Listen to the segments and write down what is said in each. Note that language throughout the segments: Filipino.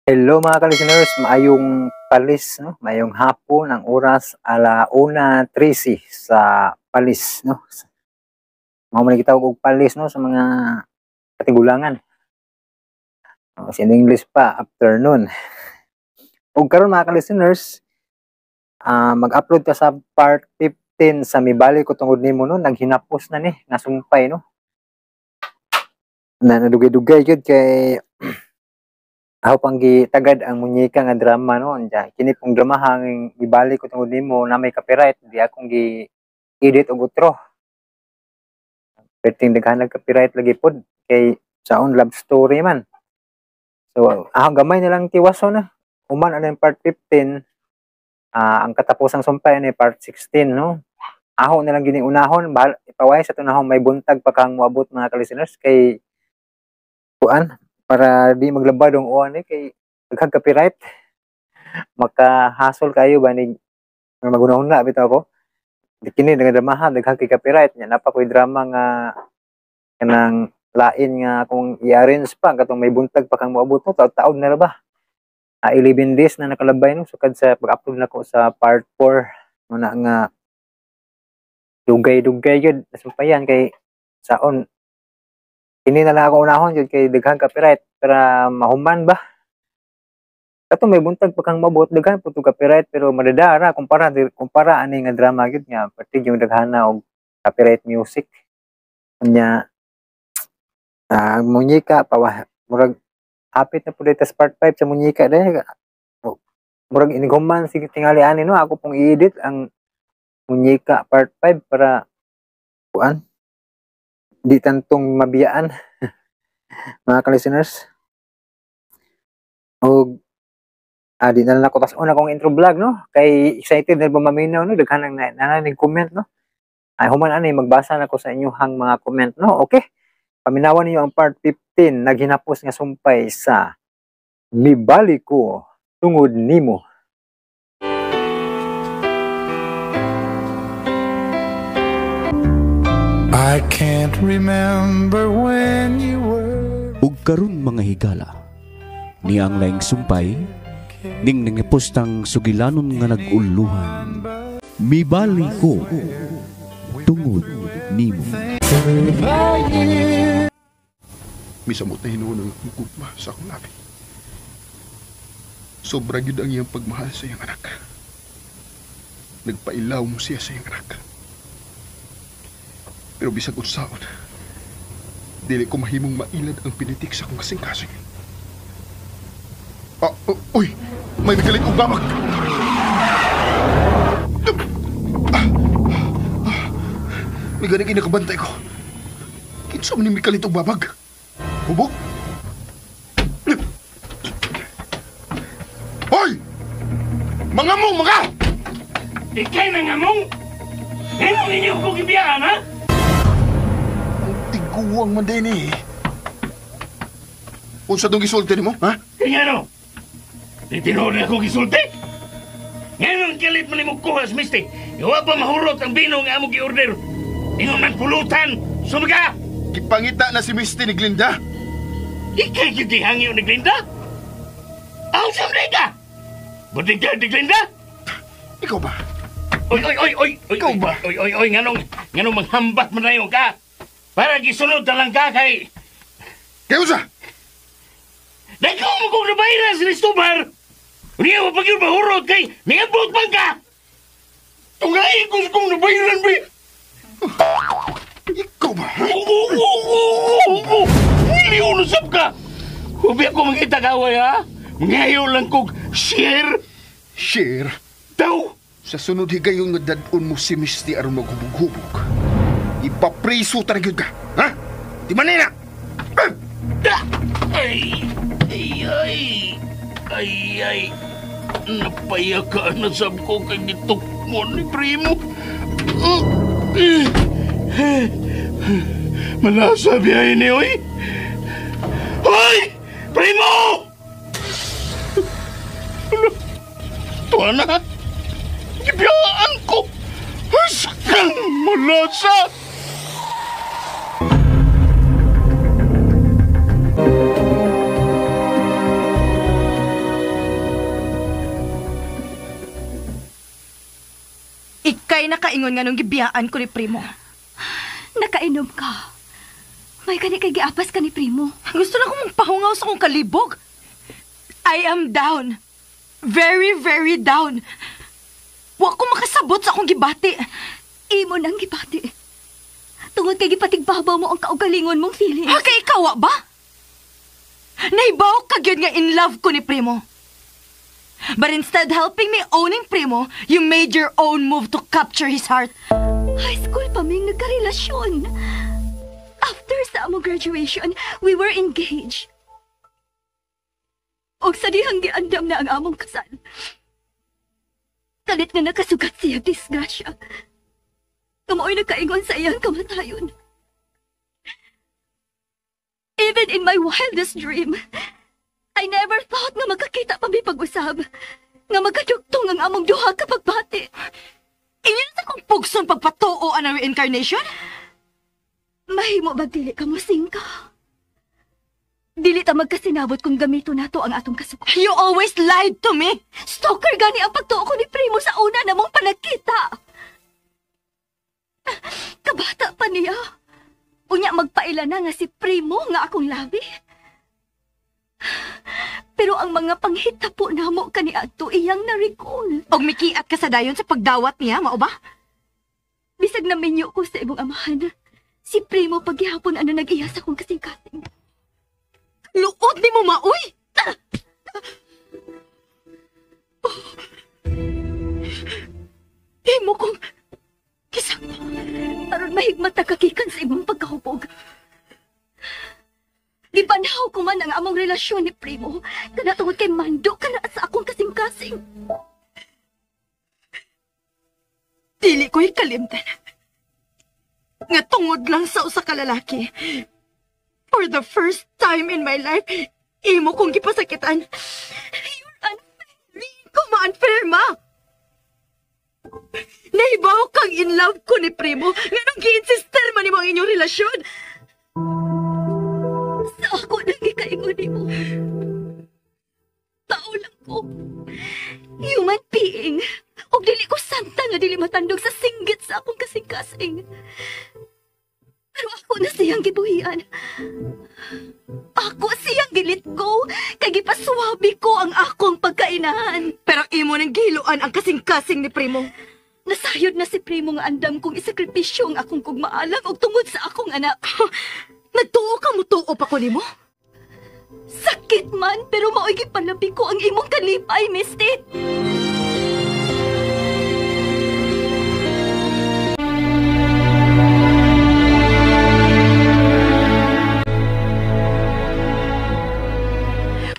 Hello mga ka-listeners, maayong palis, no? Maayong hapon ang oras 1:13 sa palis, no? Mao man kita og palis, no, sa mga katigulangan. Sa English pa, afternoon. Ug karon mga ka-listeners, mag-upload ka sa part 15 sa Mibali ko tungod nimo, no? Naghinapos na ni nga sumpay, no? Na nadugay-dugay gyud kay ako pang gitagad ang munyeka nga drama no anja kini pong drama hanging ibalik ko tungod nimo na may copyright di akong gi-edit og utro perting daghan copyright lagi pod kay saon love story man so gamay na lang tiwaso na human ano yung part 15 ang katapusang sumpay ni part 16 no aho na lang gini unahon ipaway sa tunahon may buntag pa kang moabot mga ka-listeners kay kuan para di maglabad ang uwan kay daghang copyright makahasol kayo ba ni magunahon na bitaw ko kini nga dramahan daghang copyright nya napa koy drama nga kanang lain nga kung i-arrange pa katong may buntag pa kang moabot no taud na ra ba 11 days na nakalabay no sukad sa pag-upload nako sa part 4 muna nga dugay-dugay gyud nasumpayan kay saon ini na lang ako unahon yun kay daghang copyright para mahuman ba katong may buntag pa kang mabot daghan po copyright pero madadara kumpara ani nga drama gyud nga pati yung daghana og copyright music nya ang munyeka murag hapit na pud sa part 5 sa munyeka dai murag inighuman sige tingali ani no ako pong i-edit ang munyeka part 5 para kuan di tantong mabiyaan mga ka-listeners og di na lang ako tas una kong intro vlog no kay excited na bumaminaw no daghan nang comment no ay human ani magbasa na ko sa inyohang mga comment no okay paminawan niyo ang part 15 naghinapos nga sumpay sa Mibali ko tungod nimo. I can't remember when you were. Ug karon mga higala ni ang laing sumpay ning nangipostang sugilanon nga naguluhan Mibali ko tungod nimo. Misamot na hinuon ang gugma sa akong labi. Sobra gyud ang iyang pagmahal sa iyang anak. Nagpailaw mo siya sa iyang anak. Pero bisag unsaon, dili ko mahimong mailad ang pinitik sa akong kasing-kasing. Uy! May nagalit og babag! May ganang inakabantay ko. Kinsa man ni may kalit og babag? Hubog? Hoy! Mangamong, mga! Ikay nangamong! Ngayon ninyo ko gibiyaan, ha? Tiguang man din eh. Unsa tong gisulti nimo, ha? Kaya ano? Di tinuod na ako gisulti? Ngayon ang kalit mo ni mo kuhas, misti. Iwa pa mahurot ang bino nga mo gi-order. Ingon man pulutan. Sumaga! Gipangita na si Misty ni Glinda. Ikay kiti hangyo ni Glinda? Ang samday ka! Buting ka ni Glinda? Ikaw ba? Oy! Ikaw ba? Oy, nganong manghambat mo na yun ka? Para gisunod na lang ka kay... Kaya usa? Dahil ka mo kong nabayaran si Listobar! Hindi mo pag yun mahurot kay nangabot man ka! Tungayin ko sa kong nabayaran ba? Ikaw ba? Hindi unusap ka! Hubi ako makita kaway ha? Ngayon lang kong share! Share? Daw! Sa sunod higayon nga dadon mo si Misty aron maghubog-hubog. Ipapriso talaga ka, ha? Di man na! Ay! Napayakaan na sab ko kay gitukmon ni Primo. Malasa biyahe ni oy! Hoy! Primo! Tuwa na! Ibiyaan ko! Sakang malasa! Kay nakaingon nga nung gibiyaan ko ni Primo. Nakainom ka. May gani kay giapas ka ni Primo. Gusto na kong pahungaw sa kong kalibog. I am down. Very, very down. Wa ko makasabot sa akong gibati. Imo nang gibati. Tungod kay gipatigbabaw mo ang kaugalingon mong feelings. Ha, kay ikaw ba? Naibaw ka gyud nga in love ko ni Primo. But instead helping me owning Primo, you made your own move to capture his heart. High school pa ming nagkarelasyon. After sa among graduation, we were engaged. Og sa dihang giandam na ang among kasal. Kalit nga nakasugat siya, disgrasya. Kamoy nagkaingon sa iyang kamatayon. Even in my wildest dream, I never thought nga magkakita pa may pag-usab. Nga magkadugtong ang among duha ka pagbati. Inyo sa kong pugson pagpatuo ang reincarnation? Mahimo ba dili ka mo singka? Dili ta magkasinabot kung gamito nato ang atong kasuko. You always lied to me. Stalker gani ang pagtuo ko ni Primo sa una namong panagkita. Kabata pa niya. Unya magpaila na nga si Primo nga akong labi. Pero ang mga panghitabo namo kaniadto iyang na-recall. Og mikiat ka sa dayon sa pagdawat niya, mao ba? Bisag na minyo ko sa ibong amahan. Si Primo paghihapon ano nag-iya sa kong kasing-kasing. Luod ni mo maoy! Imo kong kisama. Aron mahigmat kakikan sa imong pagkahubog. Gibanhaw ko man ang among relasyon ni Primo. Kana tungod kay mando ka na sa akong kasing-kasing. Dili ko'y kalimtan. Nga tungod lang sa usa ka lalaki. For the first time in my life, imo kong gipasakitan. You're unfair. Ko ma-unfair, ma. Naibaw kang in love ko ni Primo. Nga nung gi-insister man mo ang inyong relasyon. Sa ako nang gikaingon mo. Tao lang ko. Human being. O dili ko santa nga dili matandog sa singgit sa akong kasing-kasing. Pero ako na siyang gibuhian. Ako siyang gilit ko. Kay gipaswabi ko ang akong pagkainahan. Pero imo nang giluan ang kasing-kasing ni Primo. Nasayod na si Primo nga andam kong isakripisyo ang akong kugmaalang og tungod sa akong anak. Nagtuo ka mo tuo pa ko nimo? Sakit man, pero mao'y gipalabi ko ang imong kalipay, Misty.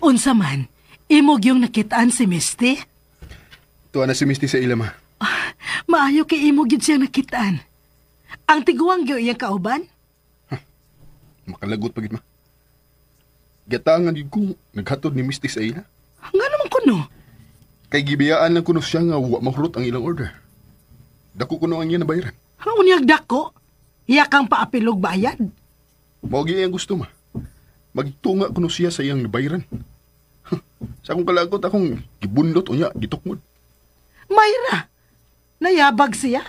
Unsa man, imog yung nakitaan si Misty? Tuwa na si Misty sa ila, ma. Maayo kay imog yun siya nakitaan. Ang tiguang gyud iyang kauban? Makalagot pagit, ma. Gatangan yun kung naghatod ni Misty sa ila. Nga naman kuno. Kay gibiyaan lang kuno siya nga wa mahurot ang ilang order. Dako kuno ang iya na bayaran. Ang unyag dako, iya kang paapilog bayad. Maugi ang gusto, ma. Magtunga kuno siya sa iyang nabayaran. Sa akong kalagot akong gibundot unya, gitukmod. Mayra, nayabag siya.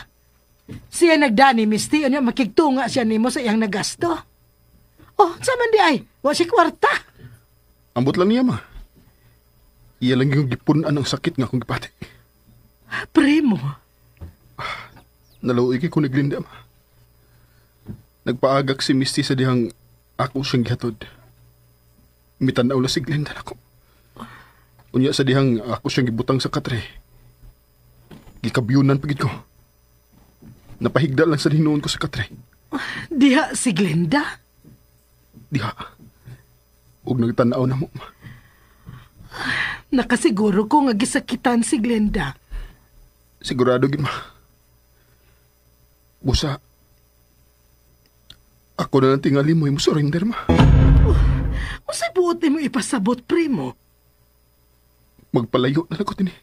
Siya nagdani, Misty, unya makigtunga siya nimo sa iyang nagasto. Oh, saman di ay, wa si kwarta. Ambot lang niya, ma. Iya lang yung gipunan ang sakit nga akong gipati. Primo. Nalauig ko naglinda, ma. Nagpaagak si Misty sa dihang ako siyang gihatod. Mitanaw na si Glenda na ko. Unya sa dihang ako siyang gibutang sa katre. Gikabyunan pagid ko. Napahigda lang sa dinuon ko sa katre. Diha si Glenda? Diha. Huwag nagtanaw na mo, ma. Nakasiguro ko nga gisakitan si Glenda. Sigurado gid, ma. Busa, ako na lang tingali mo yung surrender, ma. Usay buot mo ipasabot, Primo. Magpalayo na lang ko din eh.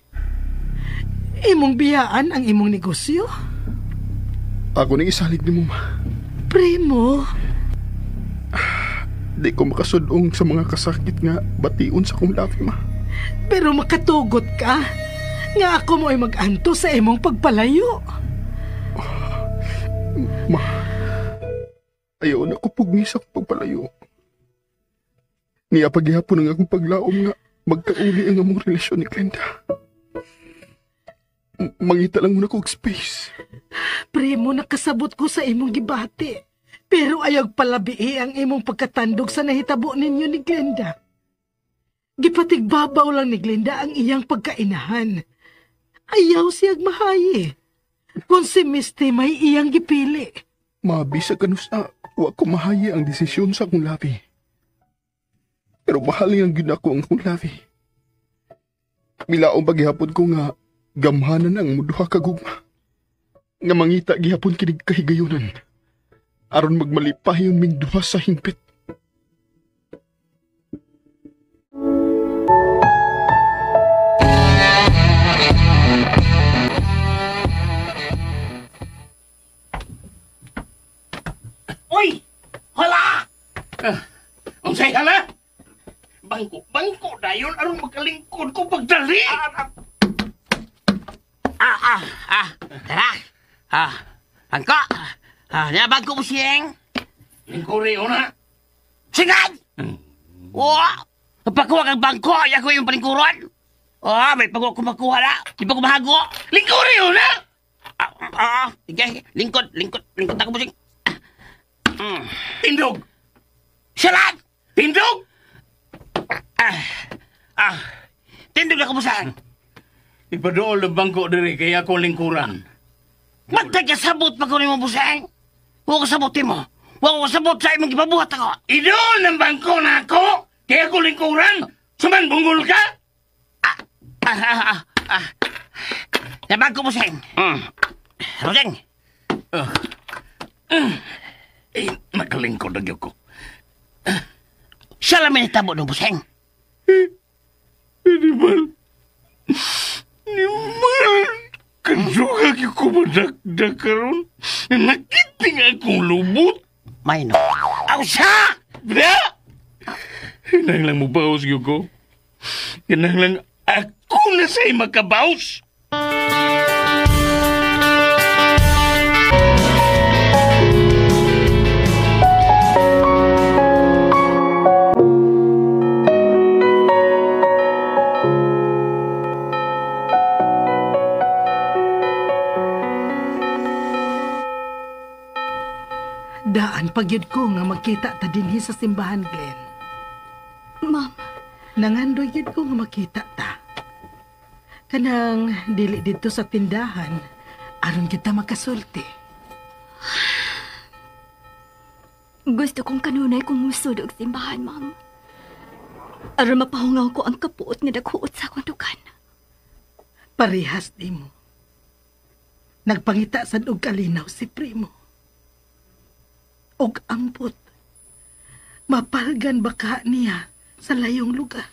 Imong biyaan ang imong negosyo? Ako nang isalig ni mo, ma. Primo. Di ko makasudong sa mga kasakit nga bation sa kong labi, ma. Pero makatugot ka. Nga ako mo ay mag-anto sa imong pagpalayo. Ma, ayaw na ko pugnis akong pagpalayo. Niya paghihapon ang akong paglaom nga magkauli ang among relasyon ni Glenda. Mangita lang muna ko og space. Primo, nakasabot ko sa imong gibati. Pero ayaw palabii ang imong pagkatandog sa nahitabo ninyo ni Glenda. Gipatigbabaw lang ni Glenda ang iyang pagkainahan. Ayaw siyag mahayi. Kung si Misty may iyang gipili. Mabisa kanusa, wa ko mahayi ang desisyon sa akong labi. Pero mahalin ang ginako ang akong labi. Milaong paghihapon ko nga gamhanan ang muduha kagugma. Nga mangita gihapon kinig kahigayunan. Aron magmalipayon ming duha sa hingpit. Uy! Hala! Unsay hala? Bangko dayon aron makalingkod ko pagdali. Tara. Bangko. Niya bangko mo siyeng. Lingkuri una. Singad! Pakuha kang bangko. Ako yung palingkuron. May pagkuha ko makuha na. Di pa ko mahago. Lingkuri una! Sige, lingkod ako mo siyeng. Tindog! Salat! Tindog! Tindog na kumusahan. Ipadool ang bangko diri kaya ako lingkuran. Magtagasabot pa ko ni mo busang. Huwag ko sabotin mo. Huwag ko sabot sa imong ipabuhat ako. Idool ang bangko na ako kaya ako lingkuran. Suman bunggol ka? Na bangko busang. Busang. Nakalingkod na ko. Siya lang minitabo ng busang. Animal. Kansuga ko madagdag karon. Nakiting akong lubot. May no. Aw siya! Bra! Kinahanglan mo baos ko. Kinahanglan ako na sa'y makabaos. Daan pagyud ko nga makita ta dinhi sa simbahan, Glenn. Ma'am, Nangandoy yun ko nga makita ta. Kanang dili dito sa tindahan, aron kita makasulti. gusto kong kanunay kung musod og simbahan, ma'am. Aron mapahungaw ko ang kapuot nga daghuot sa akong dugan. Parehas di mo. Nagpangita sad og kalinaw si Primo. Og ampot. Mapalgan baka niya sa layong lugar.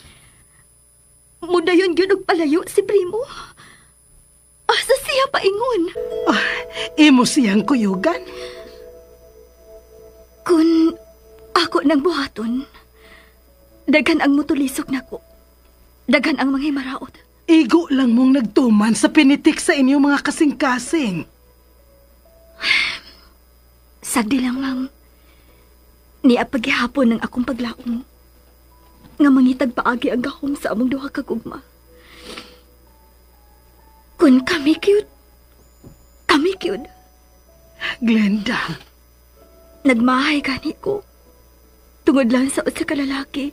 Mudayon gyud og palayo si Primo. Asa siya paingon? Imo siyang kuyugan. Kung ako nang buhaton, daghan ang mutulisok nako. Daghan ang mga himaraot. Igo lang mong nagtuman sa pinitik sa inyong mga kasing-kasing. Sagdi lang, ma'am. Niya paghihapon ng akong paglaom. Nga mangitag paagi ang gahom sa among duha ka gugma. Kun kami cute. Kami cute. Glenda. Nagmahay gani ko. Tungod lang sa usa ka lalaki.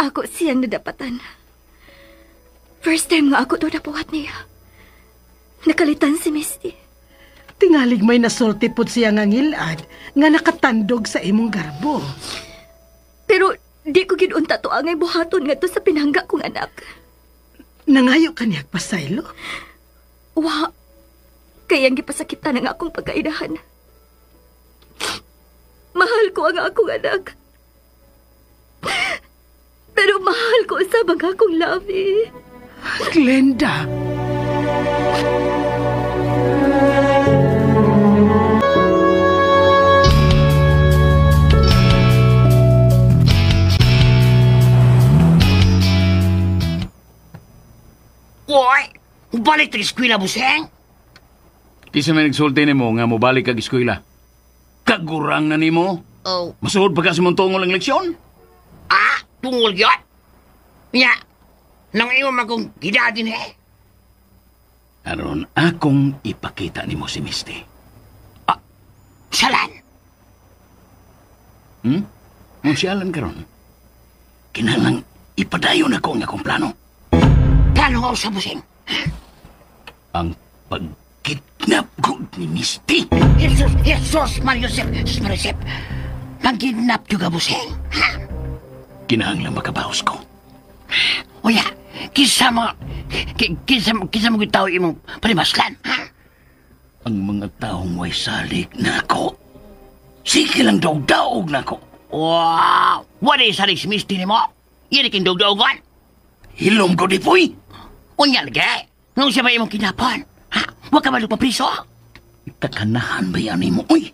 Ako siyang nadapatan. First time nga ako to napuhat niya. Nakalitan si Misty. Tingalig may nasulti pod siya nga ngilad nga nakatandog sa imong garbo. Pero di ko ginunta to angay buhaton nga to sa pinangga kong anak. Nangayo kaniyag pasaylo? Wa, kayang gipasakitan ang akong pagkaidahan. Mahal ko ang akong anak. Pero mahal ko sa mga akong labi. Glenda. Uy! Balik sa eskwela, buseng! Kisa may nagsulti ni mo nga mo balik kag eskwela. Kagurang na ni mo. Oh. Masuod pa ka sa mong tungol ang leksyon. Tungol yun? Nya, nang iwan akong gidadin Aron akong ipakita ni mo si Misty. Salan. Nung siyalan ka ron, kinalang ipadayon ako ang akong plano. Plano ko sa busing. Ang pagkidnap ko ni Misty. Jesus, Mariusep. Pag-kidnap juga busing. Kinahanglang makabawas ko. Uya, kisa mo gitaw imong palimaslan. Ang mga taong way salik na ako. Sige lang daog-daog na ako. Wow! What is salis Misty ni mo? Yan iking dog-dogon. Hilom ko di po'y. Unya lagi. Nung siya ba imong kidnapan? Huwag ka ba lupapriso? Kakanahan ba yan mo? Uy!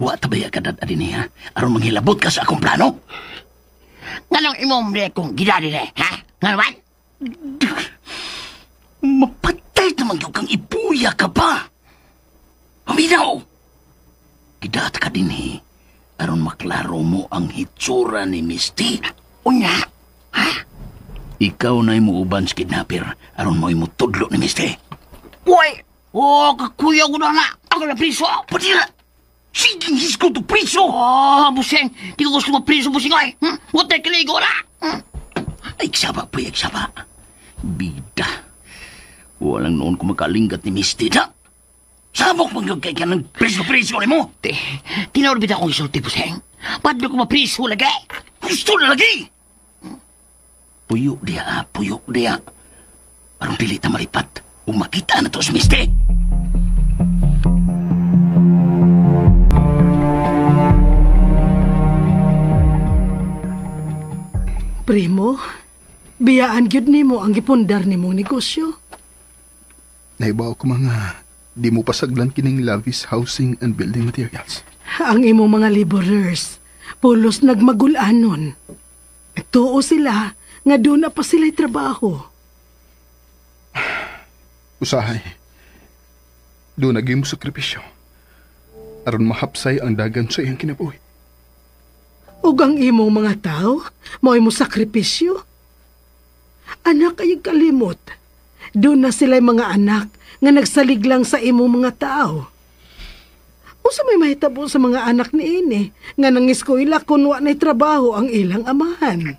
Wa tabaya ka dad niya. Aron manghilabot ka sa akong plano. Nganong imong kong gidadi Nga naman? Mapatay naman yung kang ipuya ka pa. Paminaw! Gidat ka din aron maklaro mo ang hitsura ni Misty. Unya? Ikaw na mo uban sa kidnapper aron mo imutudlo ni Misty. Uy! Kakuya ko na. Ako na priso. Pati na! Sige, hisko to priso! Buseng. Di ko gusto mapriso, buseng ay. What the kiligo na? Ay, ksaba pa, ksaba. Bida. Walang noon ko makalinggat ni Misty na. Sabok mag kay ka ng priso-priso ni mo. Tinaulbit akong isulti, buseng. Paano ko mapriso lagi? Gusto na lagi! Puyo dia, puyo dia. Parang pilit na malipat. Makita na to si Misty. Primo, biyaan gyud nimo ang gipundar nimong negosyo. Naibaw ko mga di mo pasaglan kining lavish housing and building materials. Ang imong mga laborers, pulos nagmagulanon. Tuo sila nga doon na pa sila'y trabaho. Usahay. Doon naging mo sakripisyo. Aron mahapsay ang dagan sa iyang kinabuhi. Ug ang imong mga tao, mo'y mo sakripisyo. Anak ay kalimot. Doon na sila'y mga anak nga nagsalig lang sa imong mga tao. Usa may mahitabo sa mga anak ni ini nga nangiskwela kun wa na'y trabaho ang ilang amahan.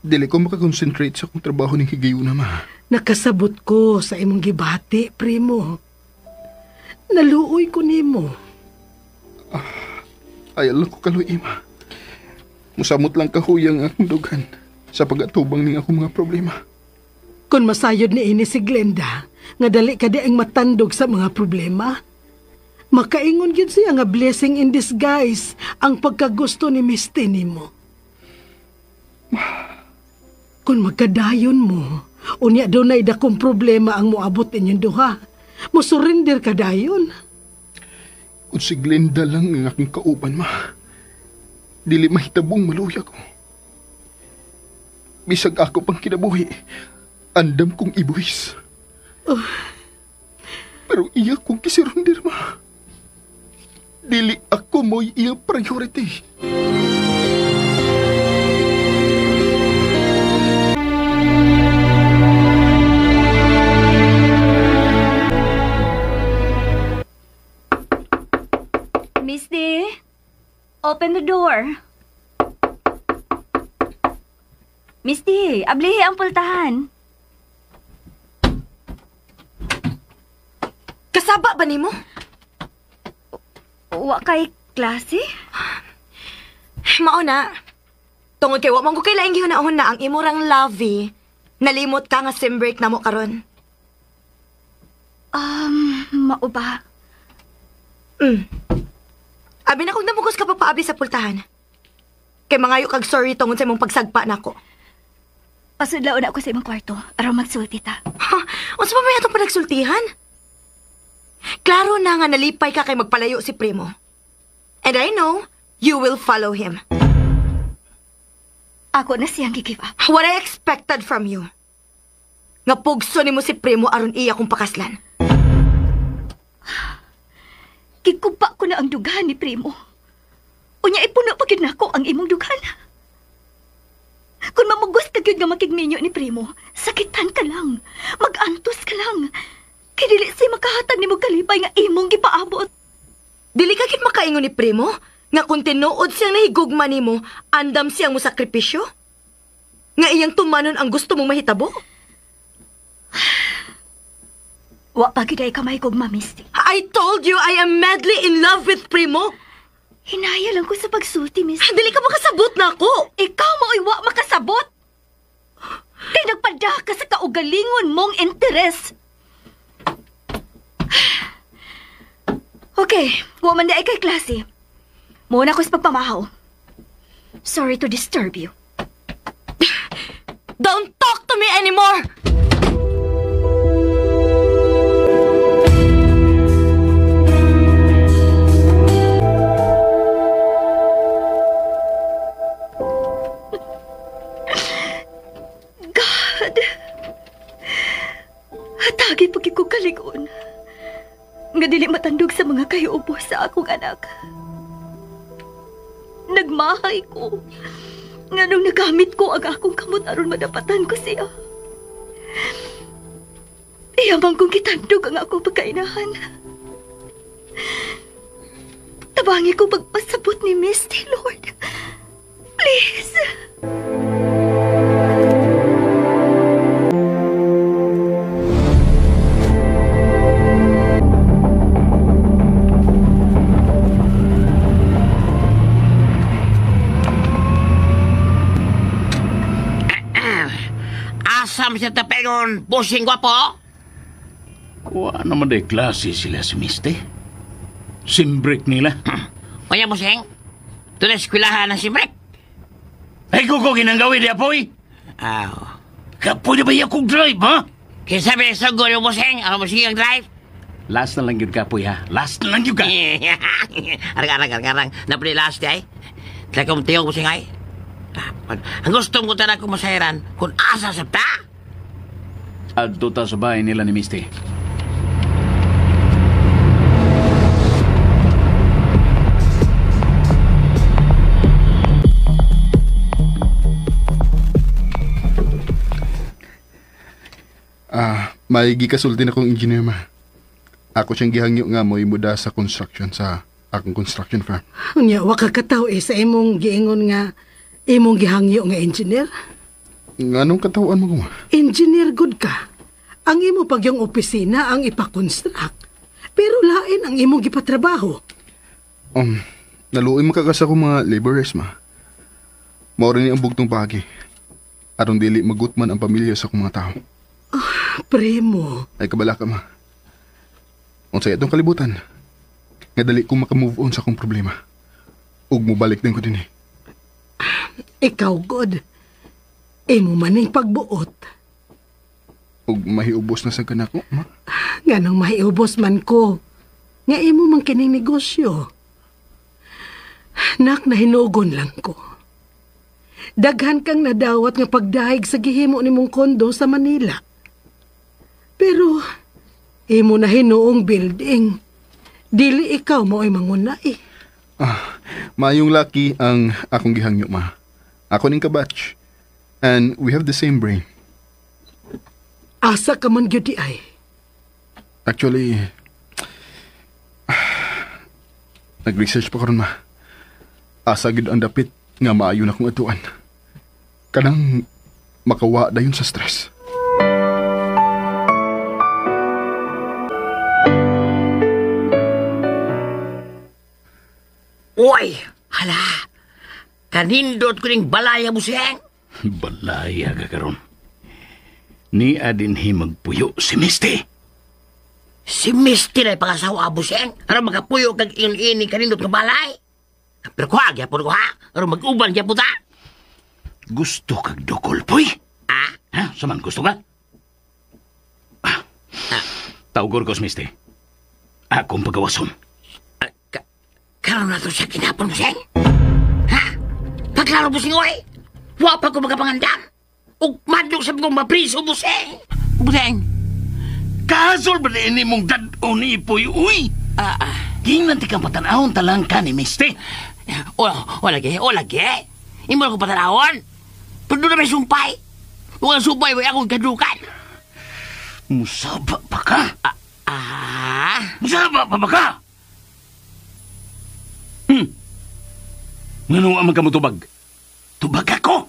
Dili ko makakonsentrate sa akong trabaho ni Higayuna, ma. Nakasabot ko sa imong gibati, primo. Naluoy ko nimo. Ayal lang ko kaloy, ima. Musamot lang kahuyang akong dugan sa pagatubang ning akong mga problema. Kung masayod ni ini si Glenda, nga dali ka di ang matandog sa mga problema, makaingon yun siya nga blessing in disguise ang pagkagusto ni Misty nimo. Kung magkadayon mo, unya daw na idakong problema ang moabot inyong duha, musurrender ka dayon. Kung si Glenda lang ang aking kauban, ma, dili mahitabong maluya ko. Bisag ako pang kinabuhi, andam kong ibuhis. Pero iya kong kisirundir, ma. Dili ako mo'y iya priority. Misty, open the door. Misty, ablihi ang pultahan. Kasaba ba nimo? Wa kay klase? Mao na. Tungod kay wa man ko kay laing gihunahon na ang imurang lovey. Nalimot ka nga sim break na mo karon. Mao ba? Abi na kung namugos ka pagpaabi sa pultahan. Kay mangayo kag sorry tungod sa imong pagsagpa nako. Pasudlaon ako sa imong kwarto, aron magsulti ta. Ha? Unsa pa may atong panagsultihan? Klaro na nga nalipay ka kay magpalayo si Primo. And I know you will follow him. Ako na siyang give up. What I expected from you. nga pugso nimo si Primo aron iya kong pakaslan. Gikupa ko na ang dugan ni Primo. Unya ipuno pa gyud nako ang imong dugan. Kung mamugos ka gyud nga makigminyo ni Primo, sakitan ka lang. Mag-antos ka lang. Kay dili siya makahatag nimo kalipay nga imong gipaabot. Dili ka gid makaingon ni Primo nga kung tinuod siyang nahigugma nimo, andam siyang mo sakripisyo? Nga iyang tumanon ang gusto mong mahitabo? Wa pa gyud ay kamay kog Misty. I told you I am madly in love with Primo. Hinaya lang ko sa pagsulti, Misty. Dili ka makasabot na ako. Ikaw mao'y wa makasabot. Kay nagpada ka sa kaugalingon mong interes. Okay, wa man di ay kay klase. Muna ko sa pagpamahaw. Sorry to disturb you. Don't talk to me anymore! God! Hatagi pag ko kaligon. Nga dili matandog sa mga kayubo sa akong anak. Nagmahay ko. Nga nung nagamit ko ang akong kamot aron madapatan ko siya. Iyamang kong kitandog ang akong pagkainahan. Tabangi ko pagpasabot ni Misty, Lord. Please. Asam siya tapengon, busing gwapo. Wa naman day klase sila si Misty. Simbrik nila. Kaya busing, ito na eskwelahan ng simrek. Ay kuko ginanggawi di apoy. Ah, Kapoy na ba yung kong drive, ha? kaya sabi sa gulo busing, ano mo sige ang drive? Last na lang yun kapoy, ha? Last na lang yun ka. Arang, napili last day. Tala kong tiyong busing ay. Ang gusto ko talaga kong masayaran kung asa sa ta. Adto ta sa bahay nila ni Misty. May gikasulti na kong engineer, ma. Ako siyang gihangyo nga mo'y muda sa construction sa akong construction firm. Unya, wa ka kataw sa imong giingon nga imong gihangyo nga engineer. Anong katawan mo ko, ma? Engineer good ka. Ang imo pag yung opisina ang ipakonstruct. Pero lain ang imong gipatrabaho. Naluoy makakas ako mga laborers, ma. Maura ni ang bugtong pagi. Aron dili magutman ang pamilya sa akong mga tao. Primo. Ay kabala ka, ma. Unsay atong kalibutan. Nga dali kong makamove on sa akong problema. Ug mobalik din ko din eh. Ikaw, God. Imo maning pagbuot. Ug mahiubos na sa kanako, ma. Ganong maiubos man ko. Nga imo man kining negosyo. Nak, nahinugon lang ko. Daghan kang nadawat nga pagdahig sa gihimo nimong kondo sa Manila. Pero, imo na hinuong building. Dili ikaw mo ay mangunay. Mayong laki ang akong gihangyo, ma. Ako ning kabatch. And we have the same brain. Asa ka man gyud di ay. Actually, nag-research pa karon, ma. Asa gid ang dapit nga maayo na kong atuan. Kanang makawa dayon sa stress. Uy, hala. Kanindot ko ning balaya busing. Balaya ka karon. Ni adin magpuyo si Misty. Si Misty na ipangasawa busing. Ano makapuyo kag ini kanindot ng balay. Pero kuha, gyapon ko ha. Ano mag-uban gyapon ta. Gusto kag dukol, poy. Ah? Ha? Saman gusto ka? Taugor ko si Misty. Akong pagawason. Karon na to siya kinapon busing. Ha? Paglaro busing oy. Wa pa ko magapangandam. Ug madlok sa kong mapriso busing. Buseng. Kasol ba na ini mong dad-o ni Ipoy, uy? Gingan ti kang patanahon talang ka ni Miste. O lagi. Imo ko patanawon. Pero doon na may sumpay. Huwag sumpay, may akong kadukan. Musaba pa ka? Musaba pa ba ka? Ngano ang magkamutubag? Tubag ako?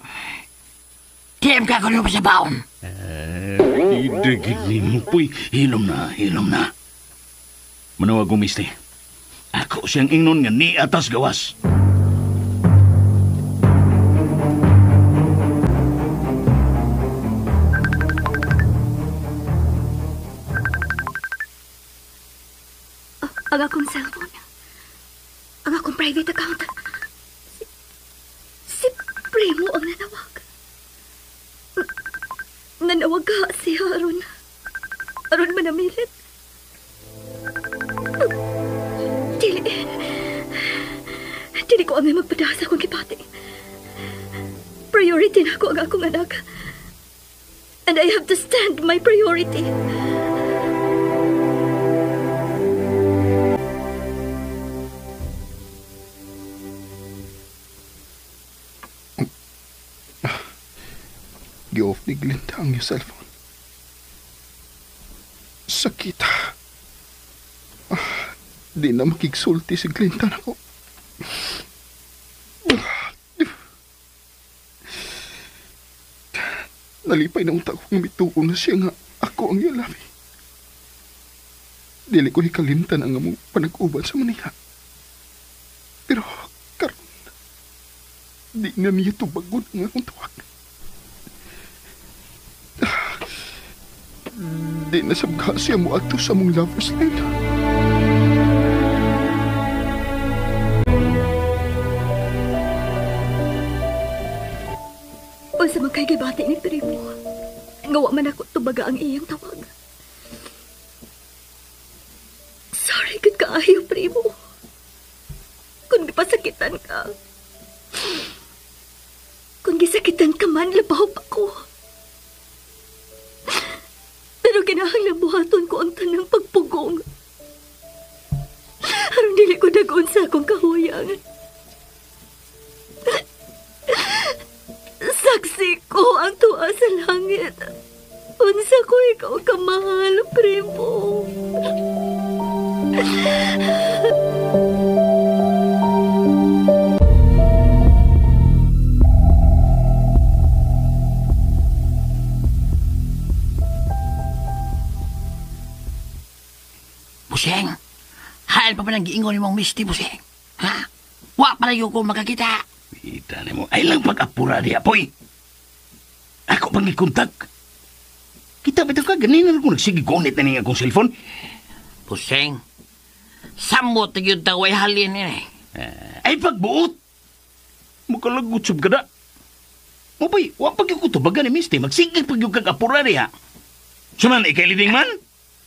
Tiyem ka ko pa sa baon. Idagin mo po'y hilom na. Manawag ko, Miste. Ako siyang ingnon nga ni atas gawas. Ang akong cellphone. Ang akong private account. Si Primo ang nanawag. Nanawag ka si Aron. Aron manamilit. Dili ko ang magpadasa kung kipati. Priority na ako ang akong anak. And I have to stand my priority. Gi-off ni Glinda ang iyong cellphone. Sakit. Di na makigsulti si Glinda na ko. Nalipay na unta kong mituon na siya nga ako ang iyang labi. Dili ko hikalimtan ang among panag-uban sa Manila. Pero karon di na niya tubagon ang akong tawag. Di na sabga siya mo ato sa mong lover's lane. O sa magkaigibati ni Primo, ngawa man ako tubaga ang iyang tawag. Sorry, good kaayo, Primo. Kung gipasakitan ka. Kung gisakitan ka man, labaw pa ko. Pero kinahanglan buhaton ko ang tanang pagpugong. Aron dili ko dagon sa akong kahuyang. Saksi ko ang tuwa sa langit. Unsa ko ikaw kamahal, Primo. Buseng, hal pa nang giingon ni mong Misty, Buseng. Ha? Wa pala yung ko makakita. Kita ni mo. Ay lang pag-apura di apoy. Ako pang ikontak. Kita bitaw ka, ganina na kung nagsigigonit na niya akong cellphone. Buseng, samot na yun taway halin eh. Ay pagbuot. Makalagot sab ka na. O bay, wag pag yung kutubagan ni Misty, magsigig pag yung kag-apura niya. Suman, ikay liding man?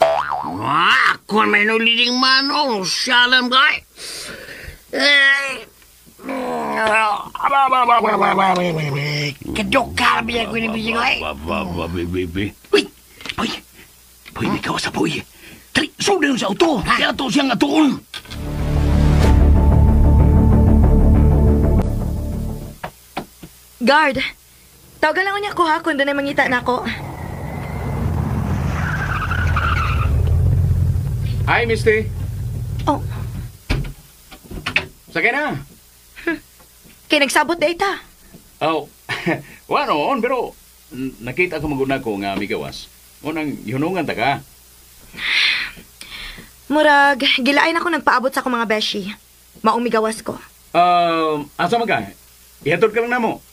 Ako may nuliding man, oh, syalam kay. Kadok ka, biya ko ni kay. Uy, boy, may kawas sa boy. Tari, sudan sa auto. Kaya to siyang atuon. Guard, tawagan lang niya ako ha kung doon ay mangita na ako. Hi, Misty. Oh, Sakay na. kaya nagsabot data. Oh, wano, pero nakita ko maguna ko nga migawas. Unang yunungan ta ka. Murag, gilain ako nagpaabot sa akong mga beshi. Maong migawas ko. Asa man ka? Ihatod ka lang na mo.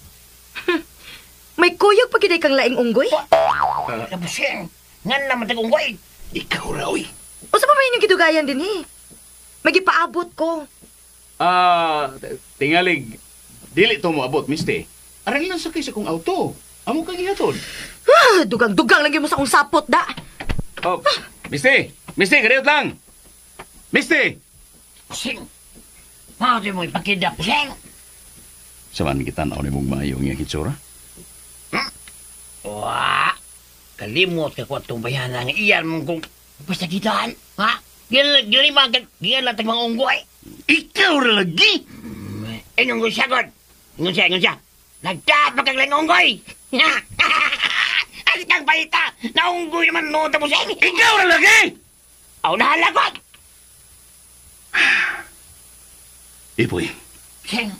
May kuyog pag kang laing unggoy. Buseng, nga naman tagong way. Ikaw raw eh. O sa pa ba yung gidugayan din eh? May gipaabot ko. Tingalig. Dili to mo abot, Misty. Aral lang sakay sa kong auto. Amo kang ihatod. Dugang-dugang lang yun mo sa akong sapot da. Oh, Misty! Misty, kariyot lang! Misty! Buseng, di mo ipakida, Buseng. Saman kita na ni mong mayo nga hitsura? Wah, Kalimot ka ko itong bayanan nga iyan mong kung pasakitan. Ha? Giyan lang tag mga unggoy. Ikaw ra lagi. Inong ko sagot. Ingon siya. Nagdaat magkaglang unggoy. Ang kang balita. Naunggoy naman no tapos yan. Ikaw ra lagi. Aw nahalagot. Iboy, Sing.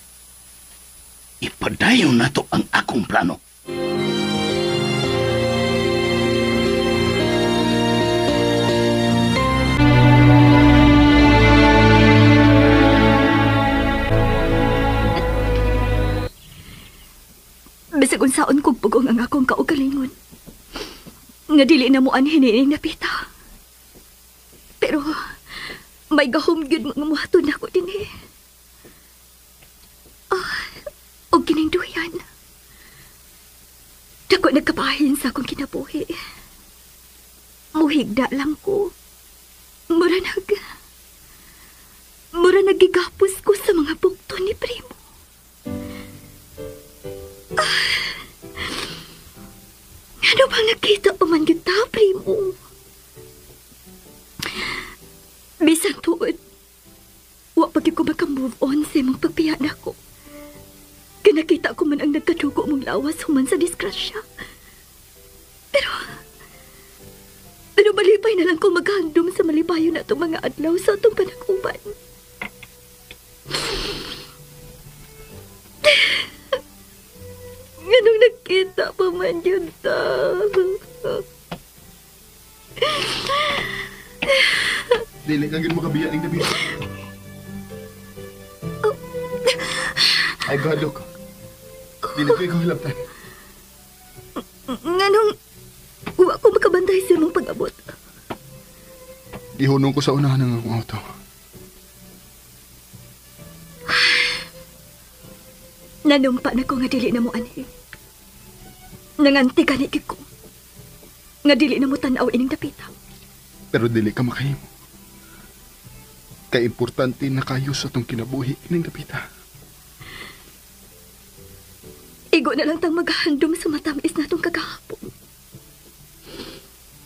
ipadayon na to ang akong plano. Bisag unsaon kong pugong ang akong kaugalingon. Nga dili na mo anhinining napita. Pero may gahom gyud mga muhaton na ko din eh. O kining duyan. Dako nagkabahin sa akong kinabuhi. Muhigda lang ko. Mura nagigapos ko sa mga bukto ni Primo. Ano bang nakita pa man kita, Primo? Bisan tuod, wa pagi ko maka-move on sa imong pagpiyan ako. Kinakita ko man ang nagkadugo mong lawas human sa disgrasya. Pero malipay na lang ko maghandom sa malipayo na itong mga adlaw sa itong panaguban. Anong nakita pa man yun ta? Dili kang gin makabiya ning gabi. Ay, God, look. Dili ko ikaw hilabtan. Nganong wa ko makabantay sa imong pag-abot. Ihunong ko sa unahan ng akong auto. Nanumpa na ko nga dili na mo ani. Nanganti kaniki ko. Nga dili na mo tanaw ining dapita. Pero dili ka makahimo. Ka-importante na kayo sa tong kinabuhi ining dapita. Igo na lang tang maghandom sa matamis natong kagahapon.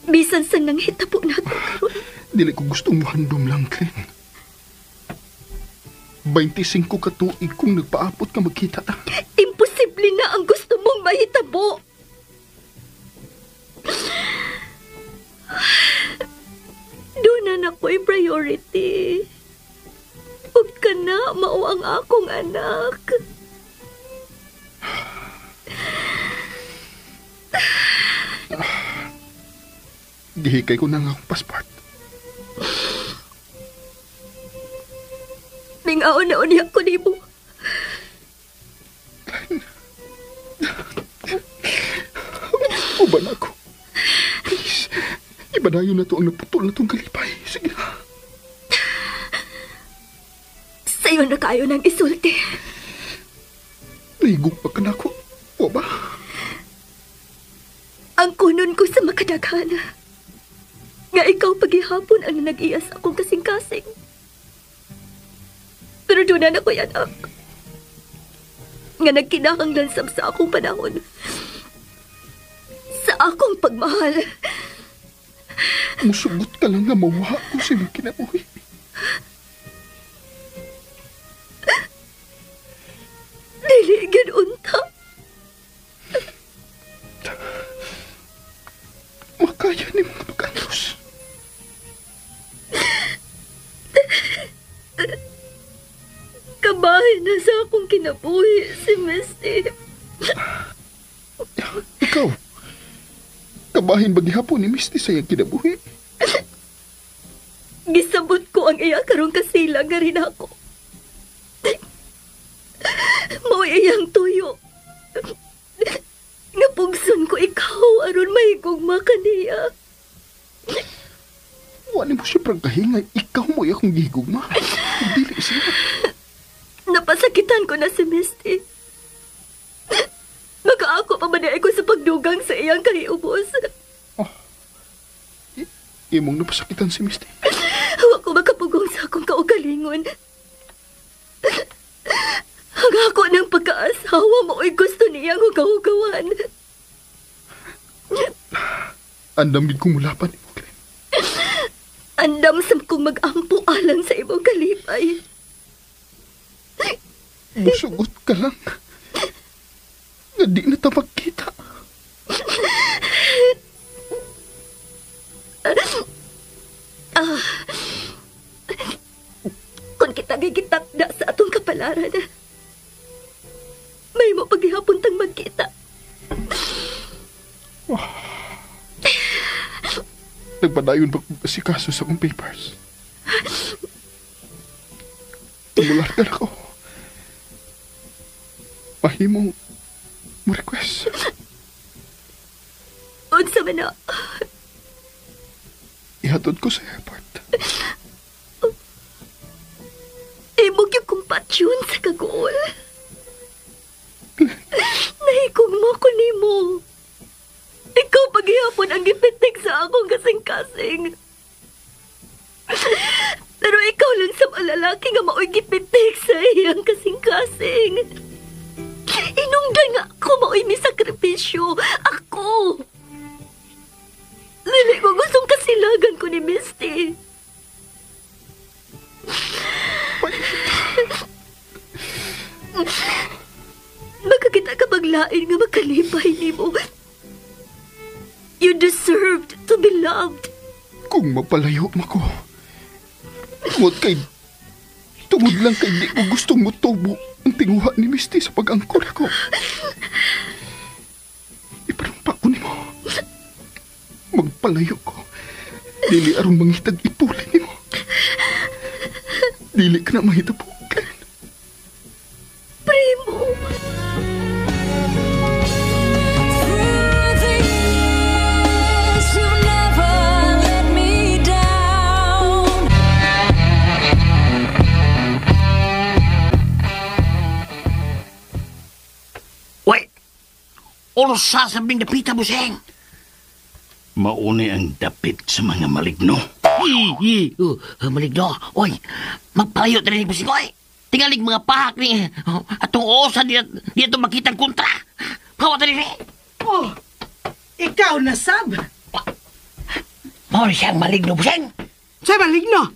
Bisan sa nang hitabo nato karon. Dili ko gustong muhandom lang, Glenn. 25 ka tuig kung nagpaapot ka magkita ta. Imposible na ang gusto mong mahitabo. Doon na ako'y priority. Huwag ka na mao ang akong anak. Gihikay ko na nga akong passport. Ningaon-naon niya ko ni mo. Uban ako. Please, ibadayon na to ang naputol na tong kalipay. Sige na. Sa'yo na kayo ng isulti. Naigong pa ka na ako. O ba? Ang kunon ko sa makadaghana. Nga ikaw paghihapon ang nag-iyas akong kasing-kasing. Pero doon na ako'y anak. Nga nagkinahanglan sa akong panahon. Sa akong pagmahal. Musugot ka lang nga mawaha ko sa mga kinabuhi. Dili unta. Makaya ni mga pagkalos. Kabahin na sa akong kinabuhi si Misty. Ikaw, kabahin ba gihapon ni Misty sa iyang kinabuhi? Gisabot ko ang iya karong kasila nga rin ako. Mo iyang tuyo. Napugson ko ikaw aron mahigugma kaniya. Wala mo siya pragkahingay. Ikaw mo akong gihigugma. Dili siya. Napasakitan ko na si Misty. Nakaako pa ba ko sa pagdugang sa iyang kaniubos? Imong napasakitan si Misty. Huwag ko makapugong sa akong kaugalingon. Ang ako ng pagkaasawa mo ay gusto niyang hugaw-hugawan. Andam gid kong mulapan ni mo, Glenn. Andam sa kong mag-ampo alang sa imong kalipay. Musugot ka lang. Nga di na ta magkita. Kung kita gigitakda sa atong kapalaran, may mo paghihapon tang magkita. Nagpadayon pa kong asikaso sa kong papers. Tumular ka na ko. Mahimong mo request. Unsa man na? Ihatod ko sa airport. Imog yung kumpatsyon sa kagool. Nahikog mo ko nimo. Ikaw paghihapon ang gipitik sa akong kasing-kasing. Pero ikaw lang sa mga lalaki nga mao'y gipitik sa iyang kasing-kasing. Inungdan nga ako mao'y misakripisyo. Ako. Dili ko gustong kasilagan ko ni Misty. Baka kita ka maglain nga makalipay ni mo. You deserved to be loved. Kung mapalayo mako. Tungod lang kay di ko gustong mutubo ang tinguha ni Misty sa pag-angkol ako. Ipanumpa ko ni mo. Magpalayo ko. Dili aron mangitag ipulin ni mo. Dili ka na mahitabo, Glenn. Primo. Wait! Oras sasabing dapita, Buseng. Mauni ang dapit sa mga maligno. Maligno. Oy, magpalayo tayo ni Buseng, oy. Tingalig mga pahak ni atong osa dito makitang kontra. Hawa tayo ni. Oh, ikaw na, Sab. Mao ni siyang maligno, Buseng. Sa maligno.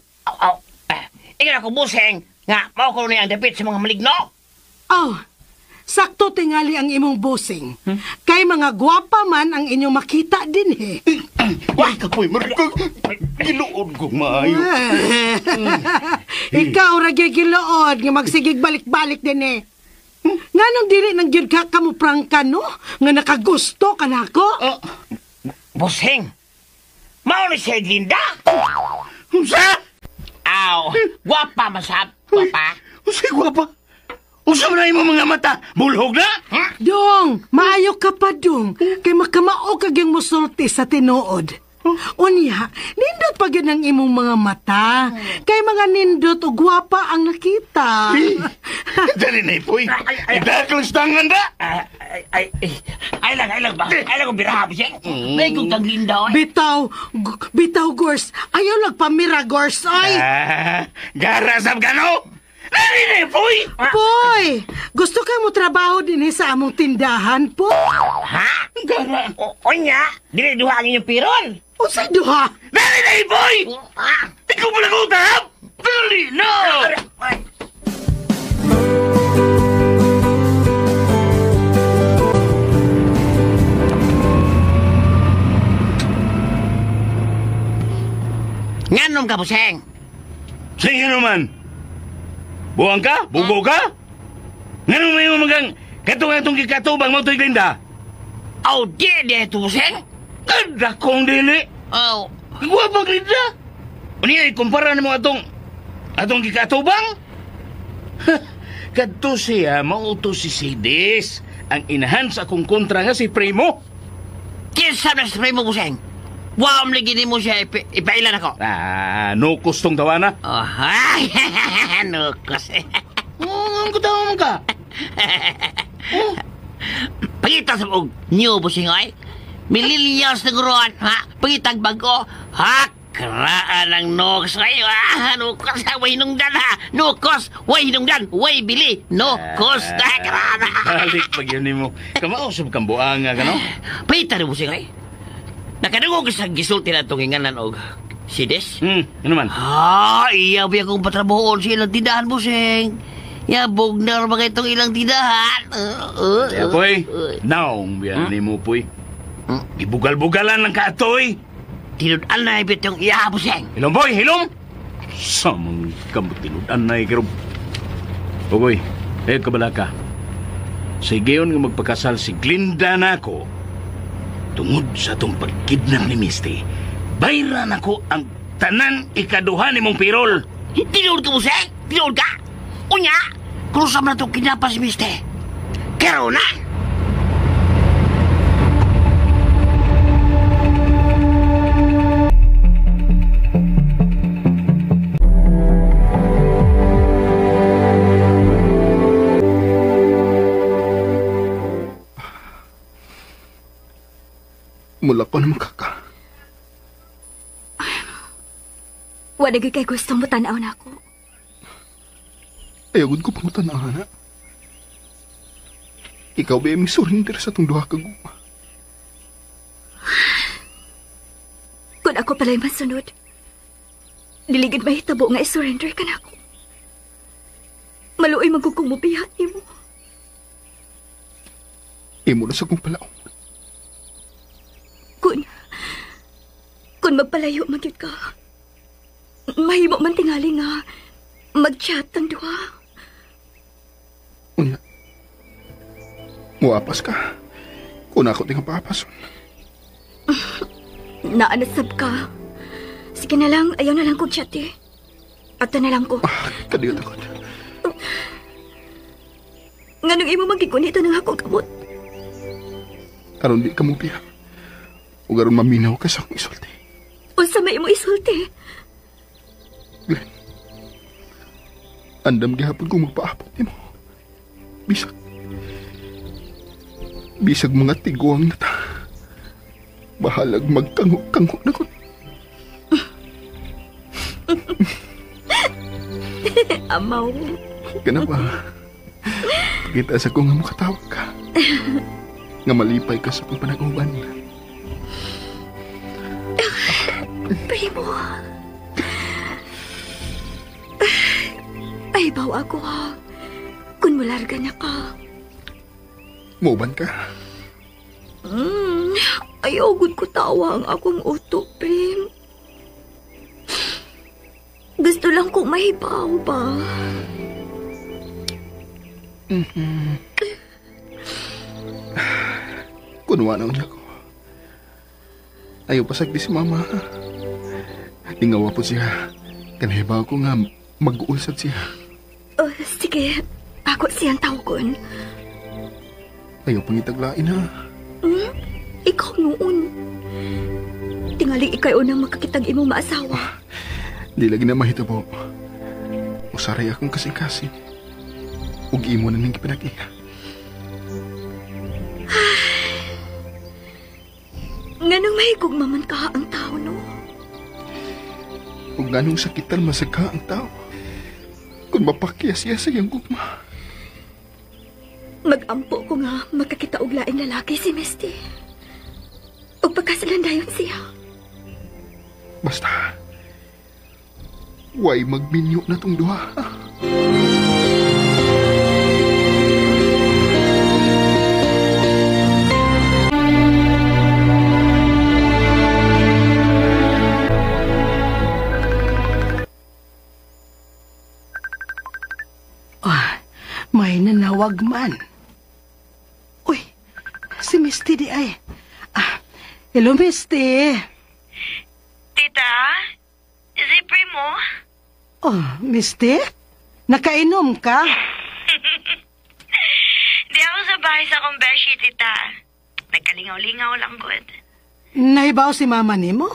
Ikaw ako, Buseng, nga mao ko ni ang dapit sa mga maligno. Oh, sakto tingali ang imong busing. Kay mga gwapa man ang inyong makita din eh. Why ka po'y marikag? Giluod ko maayo. Ikaw ra gigilood nga magsigig balik-balik din eh. Nganong dili nang gyud ka kamuprangka no? Nga nakagusto ka nako? Buseng, mao ni siya Linda. Unsa? Aw, gwapa masab, gwapa. Unsa gwapa? Unsa man mo mga mata? Bulhog na? Dong, maayo ka pa dong. Kay makamao kag yung musulti sa tinuod. Unya, nindot pa gyud ang imong mga mata. Kay mga nindot o gwapa ang nakita. Dali na ipoy. Idaklas tangan da. Ay lang ba? Ay lang kong biraha, Buseng. May kong kang Linda, oy. Bitaw, Gors. Ayaw lang pamira, Gors, oy. Garasab ka no? Dali na ipoy. Poy, gusto ka mo trabaho din sa among tindahan, po? Ha? O nya, dili duha ang inyong piron. O sa duha? Dali na ipoy. Ikaw mo lang utap. Dali na. Nganom ka, Buseng? Sige naman. Buwang ka? Bugo ka? Ngayon mo yung magang katong kikatubang mo to'y Glinda? Oh, di ito, Buseng. Ganda kong dili. Oh. Guwapa Glinda. Unya, ikumpara na mo atong kikatubang? Kadto siya, mauto si Sidis. Ang inahan sa akong kontra nga si Primo. Kinsa na si Primo, Buseng? Wam lagi ni mo siya ipailan ako. Nukos tong tawana. Oh, ay, nukos. Ang katawa mo ka. Pagita sa og new, Buseng, ay. Mililios na guruan, ha? Pagitag bago, ha? Karaan ang nukos kayo, ha? Nukos, ha? Way nungdan, ha? Nukos, way nungdan, way bili. Nukos, ha? Karaan, ha? Balik pag yun mo. Kamausap kang buanga ka, no? Pagita na, Buseng, ay. Nakadungog sa gisulti na itong inganan og si Des. Ano man? Iya ba akong patrabahoon sa ilang tindahan, bossing. Yabog na rin mga itong ilang tindahan. Kaya, Poy, naong biyan ni mo, Poy. Ibugal-bugalan lang ka, Toy. Tinudan na ibit yung iya, bossing. Hilom, Boy, hilom! Samang kamot tinudan na ikirob. O, Boy, kabala ka. Sige yun nga magpakasal si Glinda na ako. Tungod sa itong pagkidnap ni Misty, bayran ako ang tanan ikaduhan ni mong pirol. Tinuod ka, bossing? Tinuod ka? Unya, krusam na itong kinapas, Miste. Kero na! Mula ko naman kaka. Wala kay gusto mo tanaw na ako. Ayagod ko pang tanahan, ha? Ikaw ba yung surrender sa itong duha ka guma? Kung ako pala'y masunod, diligid mahitabo nga i-surrender ka na ako. Maluoy magkukumubihan mo. Imo na sa kong palaong. Kung magpalayo magyud ka, mahimo man tingali nga mag-chat ang duha. Unya, muapas ka. Kung ako di nga papason. Naanasab ka. Sige na lang, ayaw na lang kong chat eh. Ato na lang ko. Kadiyot ako. Nga nung imo magigunito ng akong kamot. Aron di ka mo biya. O garon maminaw ka sa akong isulti. Unsa may imo isulti? Glenn, andam gihapon kong magpaabot ni mo. Bisag mga tiguang na ta. Bahalag magkango-kango na ko. Amaw. Kana ba? Kita sa kong nga makatawag ka. Nga malipay ka sa kong panaguban. Primo. Ay, bawa ako ha. Kung mularga na ka. Mauban ka? Ayaw gud ko tawa ang akong utok, Prim. Gusto lang kong mahibaw ba? Kunwa na niya ko. Ayaw pasagdi si mama. Tingawa po siya. Kanahibaw ko nga mag-uulsad siya. Oh, sige. Ako siyang tawgon. Ayaw pangitaglain ha. Ikaw noon. Tingali ikay unang makakitag imong maasawa. Di lagi na mahitabo. Usaray akong kasing-kasing. Ug imo na ning gipinag-iya. Nganong mahigugmaman ka ang tao, no? Ug ganong sakitan masagka ang tao. Kung mapakya siya sa iyang gugma. Magampo ko nga makakita og laing lalaki si Misty. Ug pagkasalandayon siya. Basta, way magminyo na tong duha. May nanawag man. Uy, si Misty di ay. Hello, Misty. Tita? Is it Primo? Oh, Misty? Nakainom ka? Di ako sa bahay sa akong beshi, tita. Nagkalingaw-lingaw lang, good. Nahibaw si mama nimo?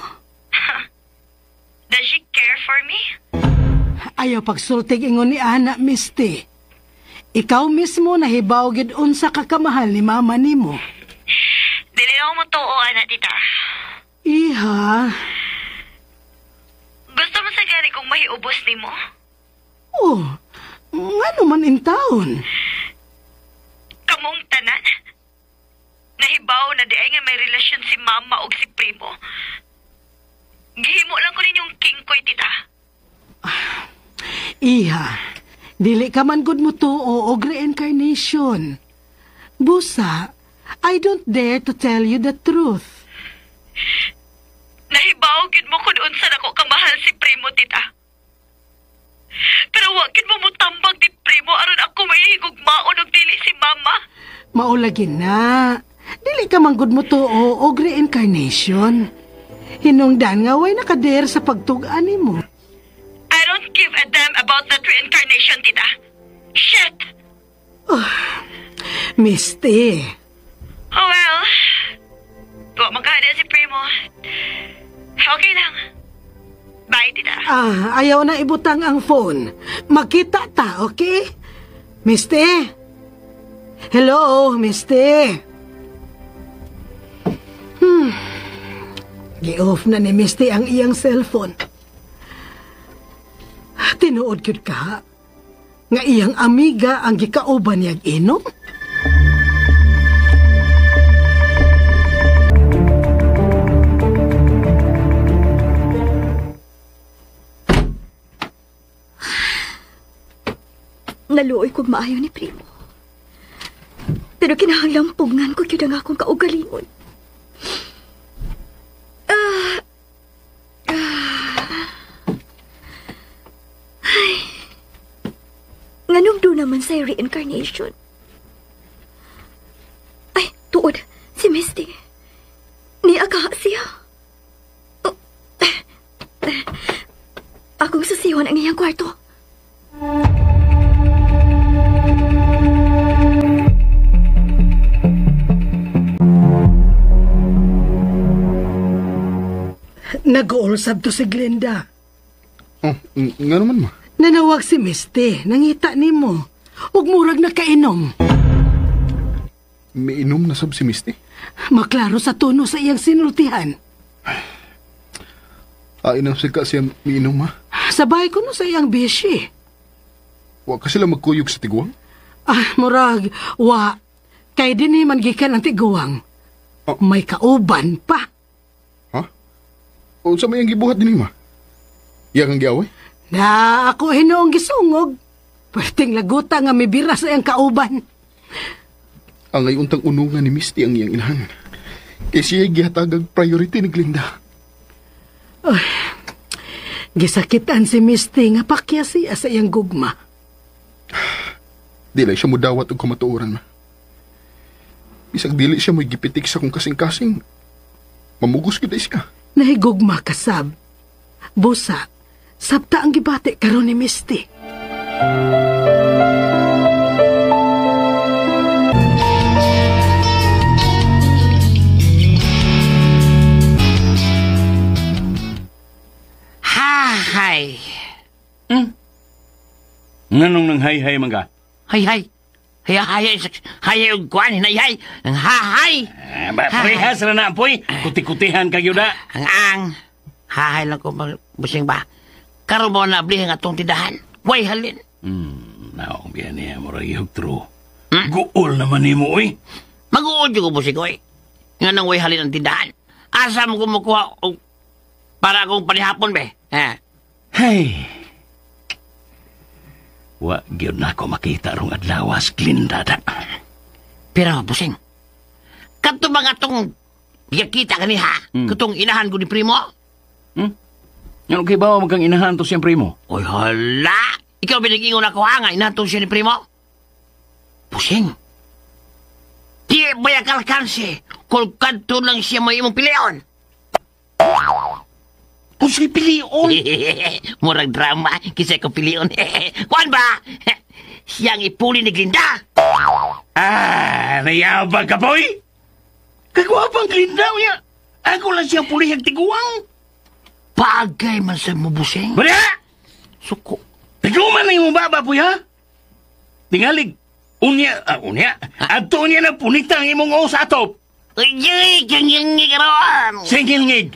Does she care for me? Ayaw pagsultig ingon ni Ana, Misty. Ikaw mismo nahibaw gid unsa ka kamahal ni mama nimo. Dili ako mo tuo, ana, tita. Iha. Gusto mo sa gani kong mahiubos ni mo? Oh, nga naman in taon. Kamong tanan? Nahibaw na di ay nga may relasyon si Mama o si Primo. Gihimo lang ko ninyong kingkoy, tita. Iha, dili ka man gud mo tuo og reincarnation. Busa, I don't dare to tell you the truth. Nahibaw gid mo kung unsa nako kamahal si Primo, tita. Pero wa gid mo mutambag ni Primo aron ako mahigugmaon og dili si Mama. Maulagin na. Dili ka man gud mo tuo og reincarnation. Hinungdan nga way nakader sa pagtug-an nimo. I don't give a damn about that reincarnation, tita. Shit! Misty. Oh well. Wa magkada si Primo. Okay lang. Bye, tita. Ayaw na ibutang ang phone. Magkita ta, okay? Misty? Hello, Misty? Gi-off na ni Misty ang iyang cellphone. Tinuod gyud ka nga iyang amiga ang gikauban niyag inom? Naluoy kong maayo ni Primo. Pero kinahanglampungan ko yun ang akong kaugalingon. Nganong do naman sa reincarnation? Ay, tuod, si Misty. Niya ka siya. Akong susiwan ang iyang kwarto. Nag-uulsab to si Glenda. Oh, nga naman ma. Nanawag si Misty, nangita ni mo. Ug murag na kainom. May inom na sab si Misty? Maklaro sa tono sa iyang sinultihan. Inam ka siya may inom ma. Sabay ko no sa iyang bishi. Wa ka sila magkuyog sa tiguang? Murag, wa. Kay din man gikan ang tiguang. May kauban pa. Ha? O sa may ang gibuhat din ma? Iyang ang giaway? Na ako hinoong gisungog. Pwedeng laguta nga may bira sa iyang kauban. Ang ay untang unungan ni Misty ang iyang inahan. Kaya siya gihatagag priority ni Glenda. Gisakitan si Misty nga pakya siya sa iyang gugma. Dili siya mudawat og kamatuoran ma. Bisag dili siya mo'y gipitik sa kong kasing-kasing. Mamugos kita siya. Nahigugma kasab. Busa, sabta ang gibate karon ni Misty. Hay. Nganong nang hay-hay mangga? Hay. Hay og kuan hinay. Ang hahay. Parehas na na, poy. Kuti-kutihan kayo na. Ang hahay lang ko busing ba. Karon mo na ablihan atong tindahan. Way halin. Naong biyan niya, murag true. Guol naman ni mo, oy. Mag-uod yung busing ko, nga nang way halin ang tindahan. Asa mo kumukuha para akong panihapon, be? Hey. Wa gyud na ako makita rong adlawas Glenda da. Pero, busing, kato mga tong yakita kaniha, katong inahan ko ni Primo? Ano kay ba magkang inahan to siyempre mo? Oy, hala! Ikaw binigingon ako nga, inahan to siya ni Primo? Busing, di baya kalkansi, kung kanto lang siya may imong pilion. Kung siya pilion? Murag drama, kisay ko pilion. Kuan ba? Siyang ipuli ni Glenda. Nayabag ka, boy? Kagwapang Glenda, uya. Ako lang siyang pulihag tiguang. Bagay man sa mubusing. Bada! Suko. Tiguman na yung baba, boy, ha? Tingalig. Unya. Ato niya na punitang imong sa atop. Uy, kanyangig ron. Singilngig.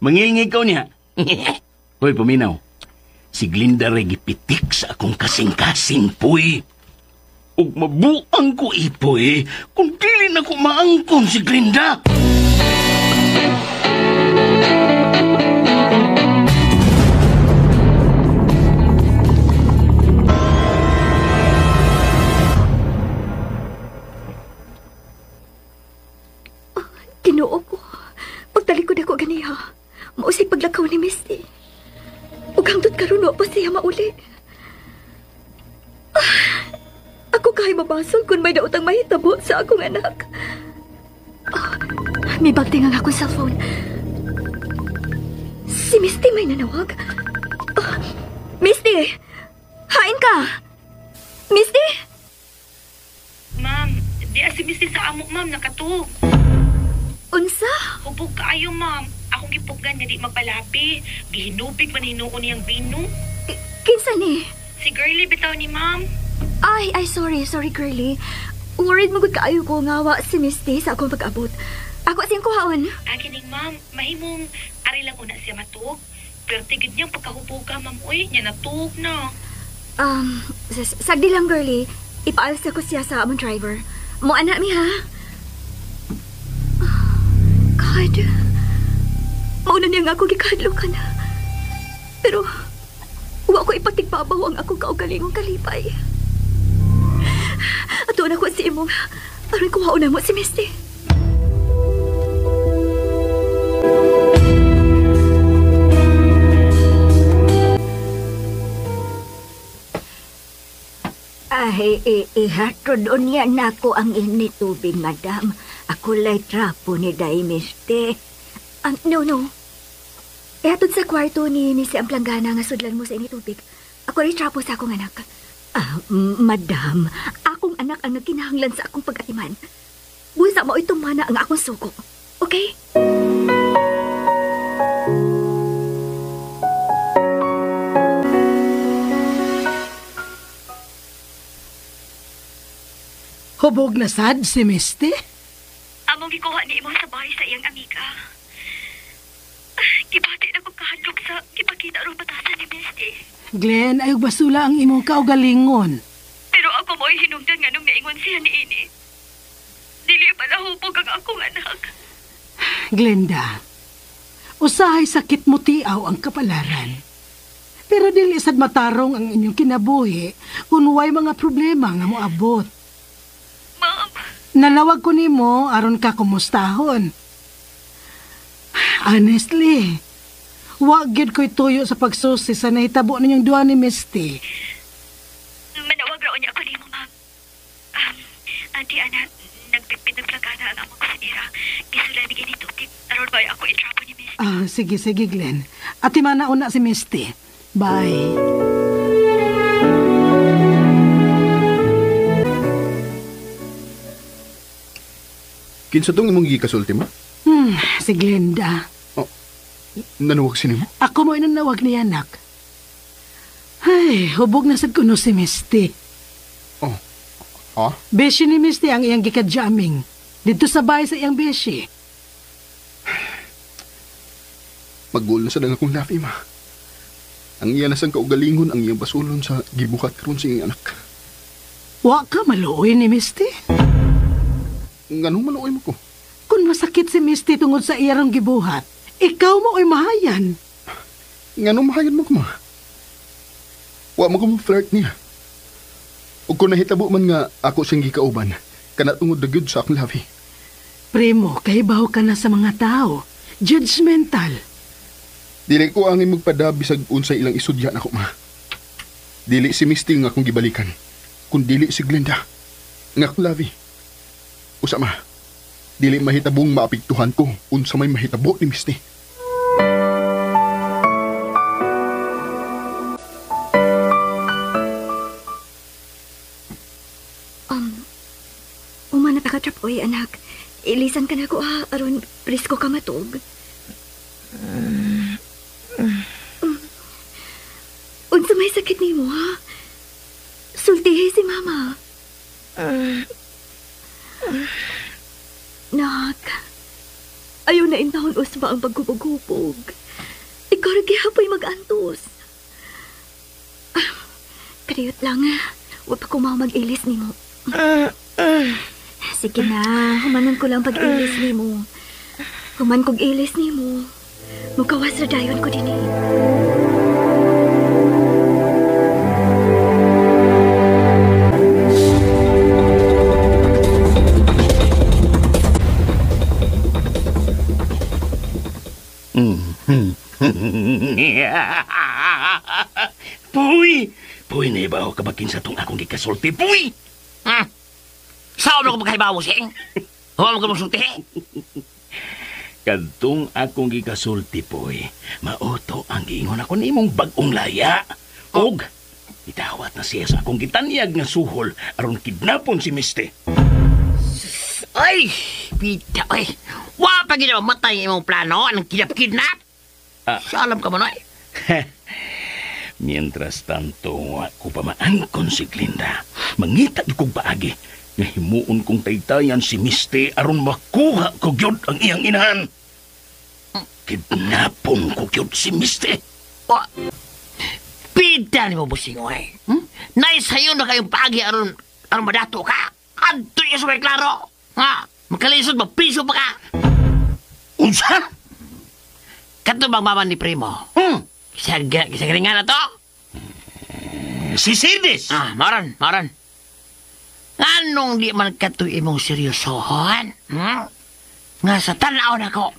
Mangilngig ka niya. Hoy, paminaw. Si Glenda ray gipitik sa akong kasing-kasing, puy. Ug mabuang ko, ipoy, kung dili na ko maangkon si Glenda. Ginoo ko. Pagtalikod ako ganiha. Mausay paglakaw ni Misty. Ug hangtod karon wa pa siya mauli. Ako kay mabasol kung may daotang mahitabo sa akong anak. May bagting ang akong cellphone. Si Misty may nanawag. Misty! Hain ka! Misty! Ma'am, di si Misty sa amo, ma'am, nakatug. Unsa? Hubog kaayo, ma'am. Akong gipugan nga di magpalapi. Gihinubig man hinuon niyang bino. Kinsa ni? Si Girlie bitaw ni ma'am. Ay, sorry, girlie. Worried magud kaayo ko nga wa si Misty sa akong pag-abot. Ako siyang kuhaon. Agining, ma'am, mahimong ari lang una siya matug. Pero tigid niyang pagkahubog ka, ma'am, uy, niya natug na. Sagdi lang, girlie. Ipaalis ako siya sa among driver. Mo anak mi, ha? God. Mauna niya nga ako gikadlokan. Pero, wa ko ipatigbabaw ang akong kaugalingong kalipay. Ato na ko si imong, aron kuhaon na mo si Misty. Ay, ihatod niya na ko ang ini tubig, madam. Ako lay trapo ni Day Misty. No. Ihatod sa kwarto ni Missy ang planggana nga sudlan mo sa ini tubig. Ako rin trapo sa akong anak. Madam, Akong anak ang nagkinahanglan sa akong pag-atiman. Busa mo itong mana ang akong suko. Okay? Hubog na sad si Misty? Among gikuha ni imo sa bahay sa iyang amiga. Gibati na kong kahadlok sa gipakita ron batasan ni Misty. Glenn, ayog basula ang imong kaugalingon. Pero ako mo'y hinungdan nga nung naingon siya ni Ini. Dili pala hubog ang akong anak. Glenda, usahay sakit mo tiaw ang kapalaran. Pero dili sad matarong ang inyong kinabuhi kung way mga problema nga moabot. Ma'am, Nalawag ko nimo aron ka kumustahon. Honestly, wa gyud ko'y tuyo sa pagsusi sa nahitabo ninyong duha ni Misty. manawag raon niya ako nimo, ma'am. Auntie Ana, nagpitpit ng plagana ang among kusinira. Gisulan ni ganito, aron ba ako itrapo ni Misty? Sige, Glenn. At imana una si Misty. Bye. Kinsa tong imong gikasulti mo? Si Glenda. Nanuwag sinimo? Ako mo inanawag ni anak. Ay, hubog na sad kuno si Misty. Beshi ni Misty ang iyang gikadjaming. Dito sa bahay sa iyang beshi. Maggulo na sa akong lafi, ma. Ang iya na sang kaugalingon ang iyang basulon sa gibuhat karon sa iyang anak. Wa ka maluoy ni Misty? Nganong maluoy mo ko? Kung masakit si Misty tungod sa iyarong gibuhat, ikaw mo ay mahayan. Nganong mahayan mo ko, ma? Wa mo kong flirt niya. O kung nahitabo man nga ako siyang gikauban, kana tungod na gyud sa akong labi. Primo, kahibaw ka na sa mga tao. Judgmental. Dili ko angin magpadabi sa unsay ilang isudya na ko, ma. Dili si Misty nga akong gibalikan, kun dili si Glenda nga akong labi. Usa, ma, dili mahitabong maapektuhan ko unsa may mahitabo ni Misty. Umana ta ka trapoy, anak. Ilisan ka na ko, ha? Aron, risko ka matog. Unsa may sakit ni mo, ha? Sultihay si mama. Nak, ayaw na intahon usba ang pagkupog-kupog. Ikaw rin kihapoy mag-antos. Kariyot lang, huwag pa kumaw mag-ilis ni mo. Sige na, humanon ko lang pag-ilis ni mo. Kuman kog ilis ni mo. Mukawas ra dayon ko din eh. Puy! Puy, naibaw ka bakin sa itong akong gikasulti, puy! Saan ako magkaibaw, Busing? Huwag mo ka magsulti. Kadtong akong gikasulti, puy, mauto ang giingon ako ni imong bagong laya. Og, itawat na siya sa akong gitanyag nga suhol aron kidnapon si Miste. Ay, pita, ay. Wa pa gina mamatay imong plano, anong kidnap-kidnap? Salam ka mo, Noy. Mientras tanto, ako pa maangkon si Glinda. Mangita kong paagi. Nga himuon kong taytayan si Miste aron makuha ko gyud ang iyang inahan. Kidnapon ko gyud si Miste. Pita ni mo, Busing, oy. Naisayo na kayong paagi aron madato ka. Adto niya sa may klaro. Magkalisod, magpiso pa ka. Unsa? Kato bang mama ni Primo? Kisagalingan na to? Si Sidis! Maran. Anong di man kato imong seryosohon? Nga sa tanaw na ko,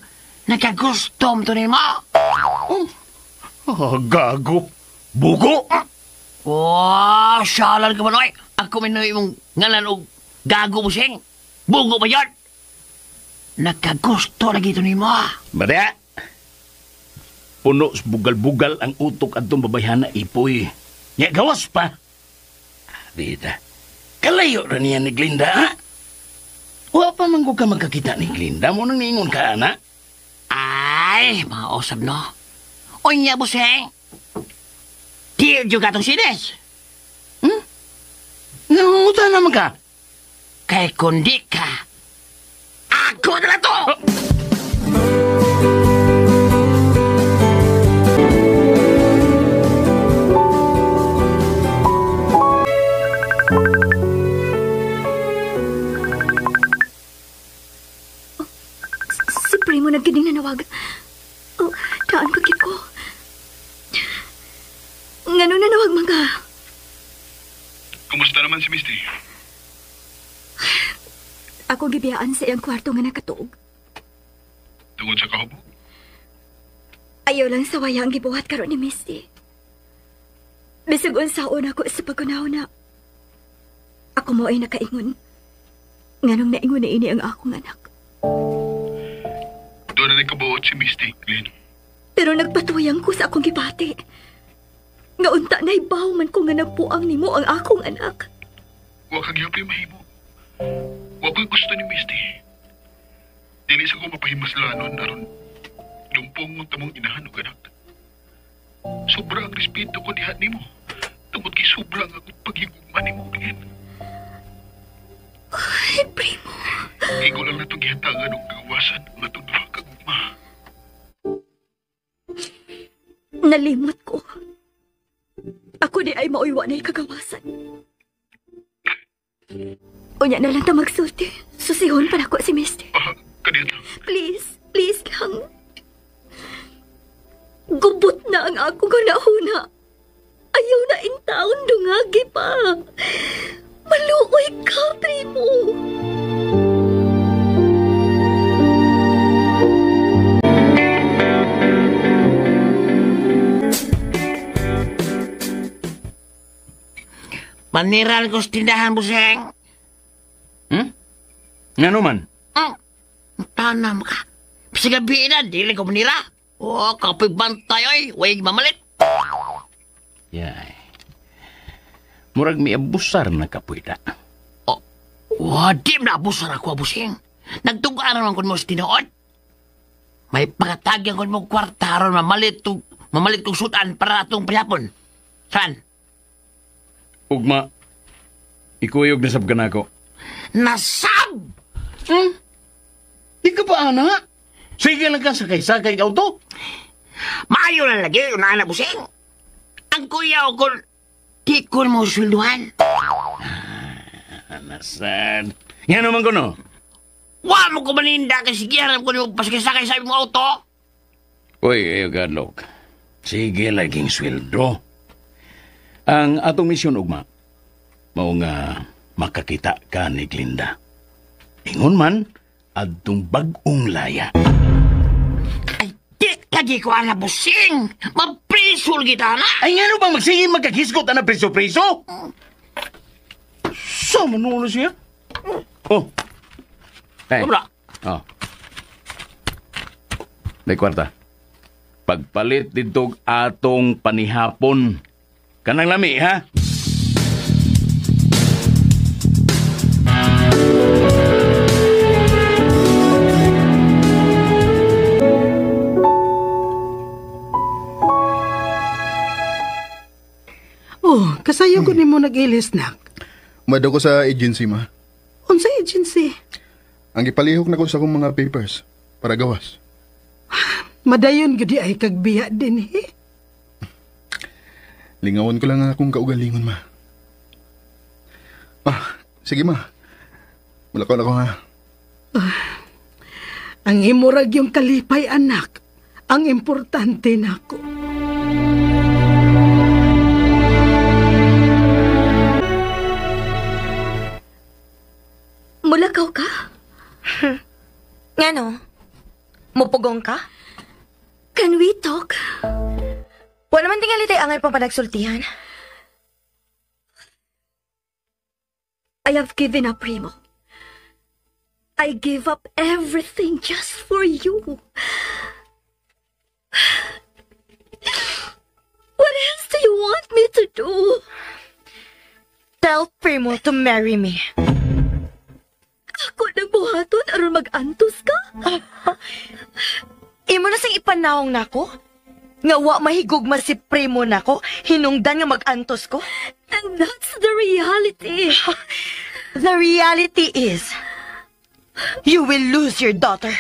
nagkagustom to ni mo? Gago. Bugo? Syalan ka ba, Noy? Ako minoy imong ngalan og gago, Busing. Bugo ba yun? Nagkagusto lagi to ni mo. Bada? Puno bugal-bugal ang utok at babayhana ipoy. Nya gawas pa. Bida, kalayo ra niya ni Glinda, ha? Wa pa man ka magkakita ni Glinda mo nang niingon ka, ana? Ay, mga osab, no? Unya, Buseng. Di juga tong Sidis. Nangungutan naman ka? Kay kundi ka, ako na to! Si Primo nagkining nanawag. Daan pagkip ko. Ngano nanawag mga? Kumusta naman si Misty? Ako gibiyaan sa iyang kwarto nga nakatuog. Tungod sa kahubog? Ayaw lang sa waya ang gibuhat karon ni Misty. Bisag unsaon ako sa pagkunaw na ako mo ay nakaingon. Nganong naingon na ini ang akong anak. Doon na nagkabuot si Misty, Glenn. Pero nagpatuyang ko sa akong gibati. Nga unta na ibaw man ko nga nagpuang nimo ang akong anak. Wa kag yapay mahimo. Wa ko'y gusto ni Misty. Dili sa ko mapahimaslanon aron dumpong mo tamong inahan og anak. Sobrang respeto ko diha nimo. Tungod kay sobrang akong paghigugma nimo, Glenn. Ay, Primo. Igo lang na itong gihatangan og gawasan nga itong duha ka gugma. Nalimot ko. Ako di ay mauiwa na ikagawasan. Unya na lang ta magsulti. Susihon pa nako si Misty. Kanina. Please lang. Gubot na ang ako ganahuna. Ayaw na in taon dungagi pa. Maluoy ka, Primo. Maniran ko sa tindahan, Buseng. Nga naman? Tanam ka. Sa gabi na, dili ko manira. Kapag bantay ay, huwag mamalit. Yay. Murag mi abusar na kapuita. Di na abusar ako, Buseng. Nagtugaan naman ko mo sa tinood. May pangatagyan ko mo kwarta ron mamalit kong sudan para atong payapon. Saan? Ugma, ikuyog na sab ka na ako. Nasab! Di ka pa, ana? Sige lang ka sakay-sakay ka to. Maayo na lagi, anak Buseng. Ang kuya ko, di ko mo sulduhan. Nasad. Yan naman ko, no? Wa mo ko maninda kay sige haram ko ni pasakay sa imong auto. Uy, Gadlok. Sige, laging sweldo. Ang atong misyon, ugma, mao nga makakita ka ni Glinda. Ingon man, adtong bag-ong laya. Ay, di lagi ko ala busing. Maprisul kita na. Ay, nga bang magsige magkagisgot na preso-preso? Sa manulo siya? Oh. Hey. Sobra. Oh. May kwarta. Pagpalit dito atong panihapon. Kanang lami, ha? Oh, kasayo ko nimo nag-ilis, nak. Mado ko sa agency, ma. Unsa agency? Ang ipalihok na ko sa akong mga papers para gawas. Madayon gudi ay kagbiya din, eh. Lingawon ko lang ang akong kaugalingon, ma. Sige, ma. Mulakaw na ko, ha. Ang imurag yung kalipay, anak. Ang importante nako. Mulakaw ka? Ngano? Mupugong ka? Can we talk? Wala man tingali tayo angay pang panagsultihan. I have given up, Primo. I give up everything just for you. What else do you want me to do? Tell Primo to marry me. Ako nagbuhaton aron mag-antos ka? Imo na sing ipanawong nako? Nga wa mahigugma si Primo nako, hinungdan nga mag-antos ko? And that's the reality. The reality is, you will lose your daughter.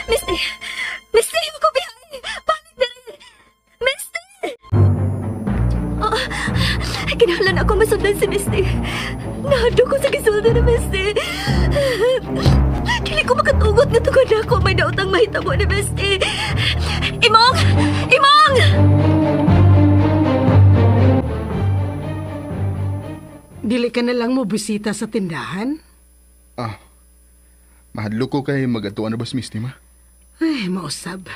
Misty! Misty, imo ko bihay! Balik na rin! Misty! Kinahanglan ako masundan si Misty. Nahado ko sa gisuldo ni Misty. Dili ko makatugot nga tugod ako may daotang mahitabo ni Misty. Imong! Imong! Dili ka na lang mo bisita sa tindahan? Mahadlo ko kay mag-atuan na ba si Misty, ma? Ay, mausab.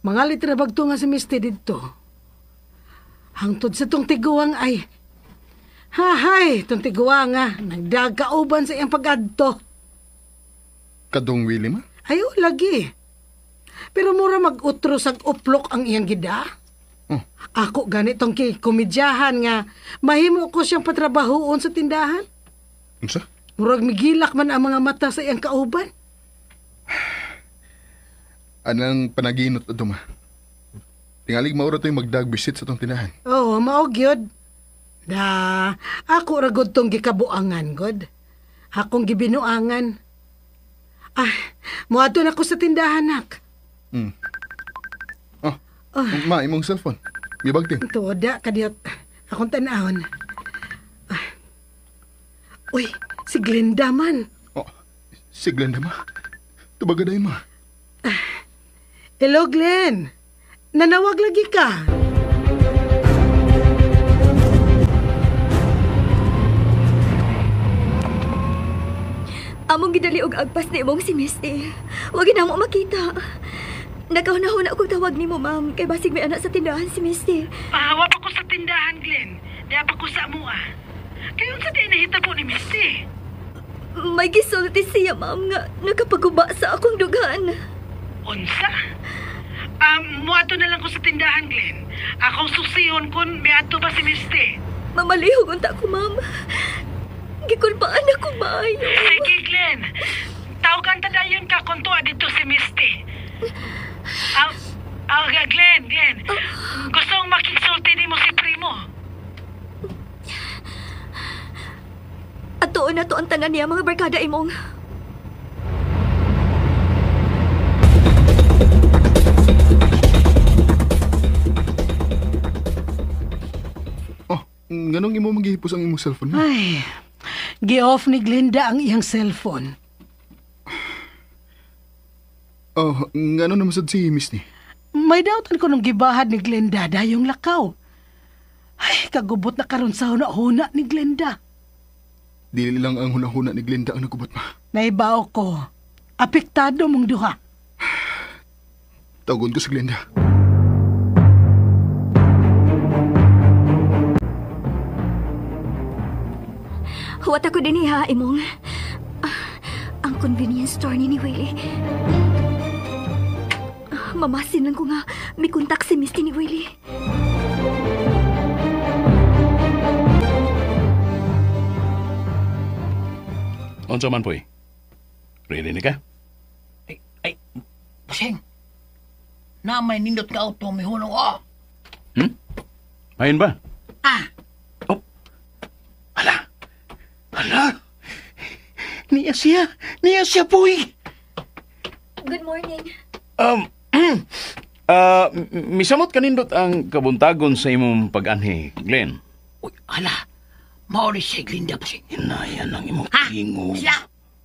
Mga litrabag to nga si Misty dito. Hangtod sa tong tiguang ay... Hahay, tong tiguang nga, nagdagauban sa iyang pag-adto. Kadong Willie, ma? Ayaw, lagi. Pero mura mag-utro sag uplok ang iyang gida. Ako ganitong komedyahan nga, mahimo ko siyang patrabahoon sa tindahan. Unsa? Murag migilak man ang mga mata sa iyang kauban. Anang panaginot ito, ma? Tingalig maura to yung magdag-visit sa tong tindahan. Oo, maog yun. Ako ragod tong gikabuangan, God. Akong gibinuangan. Muadto na ko sa tindahan, nak. Ma, imong cellphone. Gibagting. Tuoda, kadiyot. Akong tanahon. Uy, si Glenda man. Si Glenda, ma? Tubagaday, ma. Hello, Glenn. Nanawag lagi ka. Among gidali og agpas ni imong si Misty. Huwag na mo makita. Nagkaunahon akong tawag ni mo, ma'am. Kay basig may anak sa tindahan si Misty. Wa pa ko sa tindahan, Glenn. Di pa ko sa mua. Kayon sa di nahitabo ni Misty. May gisulti siya, ma'am, nga nakapaguba sa akong dugan. Unsa? Muato na lang ko sa tindahan, Glenn. Akong susihon kun may ato ba si Misty. Mamalihog unta ko, ma'am. Gikulpaan ako maayo. Sige, Glenn. Tawagan ta dayon ka kung tuwa dito si Misty. Glenn. Gustong makiksulti ni mo si Primo. Atoon na to ang tanan niya, mga barkada imong. Ganong imo maghihipos ang imong cellphone, ma? Ay, gi-off ni Glenda ang iyang cellphone. Oh, ngano naman sad si Miss ni? May dautan ko nung gibahad ni Glenda dayong lakaw. Ay, kagubot na karon sa huna-huna ni Glenda. Dili lang ang hunahuna ni Glenda ang nagubot, ma. Naibaw ko. Apektado mong duha. Tawagon ko si Glenda. Huwat ako din ha, imong. Ang convenience store ni Willie. Mamasin lang ko nga may kontak si Misty ni Willie. Unsa man, Poy? Ready na ka? Ay, Busing. Na may nindot ka auto, may hulong ko. Ayun ba? Oh. Hala! Niya siya, Poy! Good morning. Misamot kanindot ang kabuntagon sa imong pag-anhi, Glenn. Uy, hala. Mauli siya, Glinda, Busing. Hinaya ng imong Ha? tingog. Siya?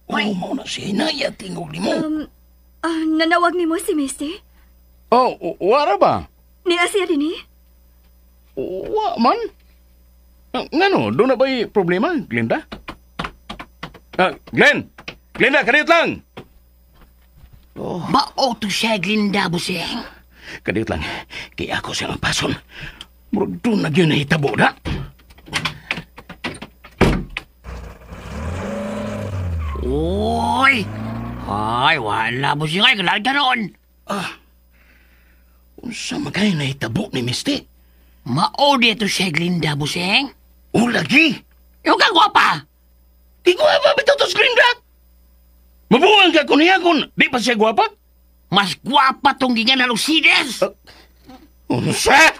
Oo, mauna siya. Hinaya tingog ni mo. Nanawag ni mo si Misty? Oh, wara ba? Ni Asia din eh? Wa man. Ngano, doon na ba'y problema, Glenda? Glenda, kanit lang! Maoto siya, Glinda, Busing. Kanit lang, kaya ako siyang pason. Murag doon na yun nahitabo na. Uy! Ay, wala, Busing. Ay, kalaan ka noon. Unsa magay nahitabo ni Misty? Maodi ito siya, Glinda, Busing. Lagi! Yung kang gwapa. Di ko ba bitutos Glenda? Mabuang ka ko niya kung di pa siya gwapa? Mas gwapa tong gingan na Lucides. Unsa?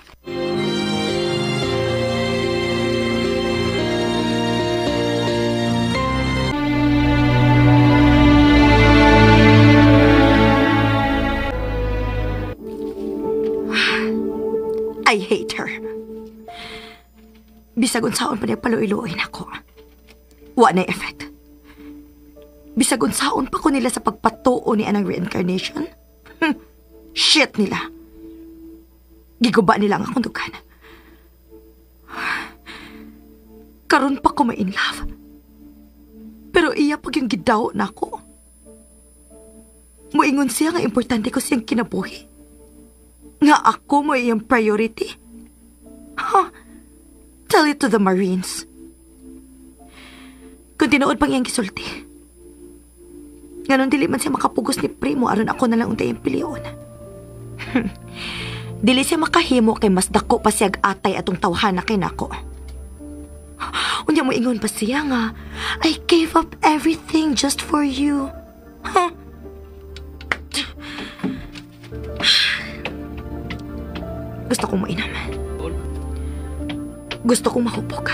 I hate her. Bisag unsaon pa niya paluiluoy na ako. Wa na effect. Bisag unsaon pa ko nila sa pagpatuo ni anang reincarnation. Shit nila. Giguba nila ang akong dugan. Karon pa ko ma-in love. Pero iya pag yung gidaw na ako. Moingon siya nga importante ko siyang kinabuhi. Nga ako mo iyang priority. Huh? Tell it to the Marines. Kung tinuod pang iyang gisulti. Ganon dili man siya makapugos ni Primo aron ako na lang untay ang piliyon. Dili siya makahimo kay mas dako pa siyag atay atong tawhana kay nako. Unya mo ingon pa siya nga, I gave up everything just for you. Huh? Gusto kong mainam. Gusto kong mahupok.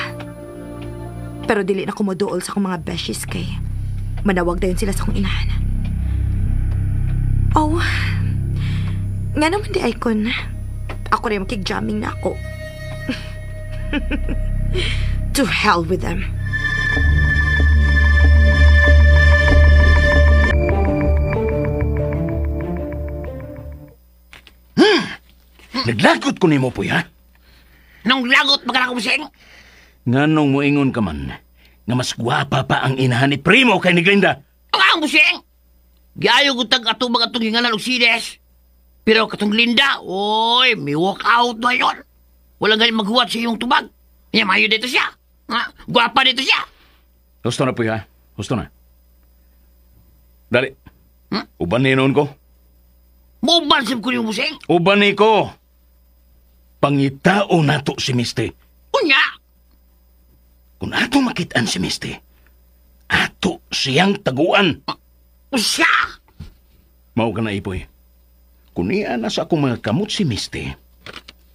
Pero dili na ko moduol sa akong mga beshies kay manawag dayon sila sa akong inahan. Oh, nga naman di icon. Ako rin makig-jamming na ako. To hell with them. Naglagot ko ni mo, Poy, ha? Nang lagot magkala ko, Busing. Nganong mo ingon ka man, nga mas gwapa pa ang inahan ni Primo kay ni Glenda. Ang Busing. Giayo ko tag atubang atong gingan na Lucides. Pero katong Glinda, oy, may walk out na yun. Walang galing maghuwat sa iyong tubag. Kaya mayo dito siya. Ha? Gwapa dito siya. Gusto na, Poy, ha? Gusto na. Dali. Uban ni noon ko. Mubansip ko yung Busing. Uban ni ko. Pangitao nato si Misty. Unya. Kung ato makitaan si Misty, ato siyang taguan. Siya. Mao ka na, Ipoy. Kung iya na sa akong mga kamot si Misty,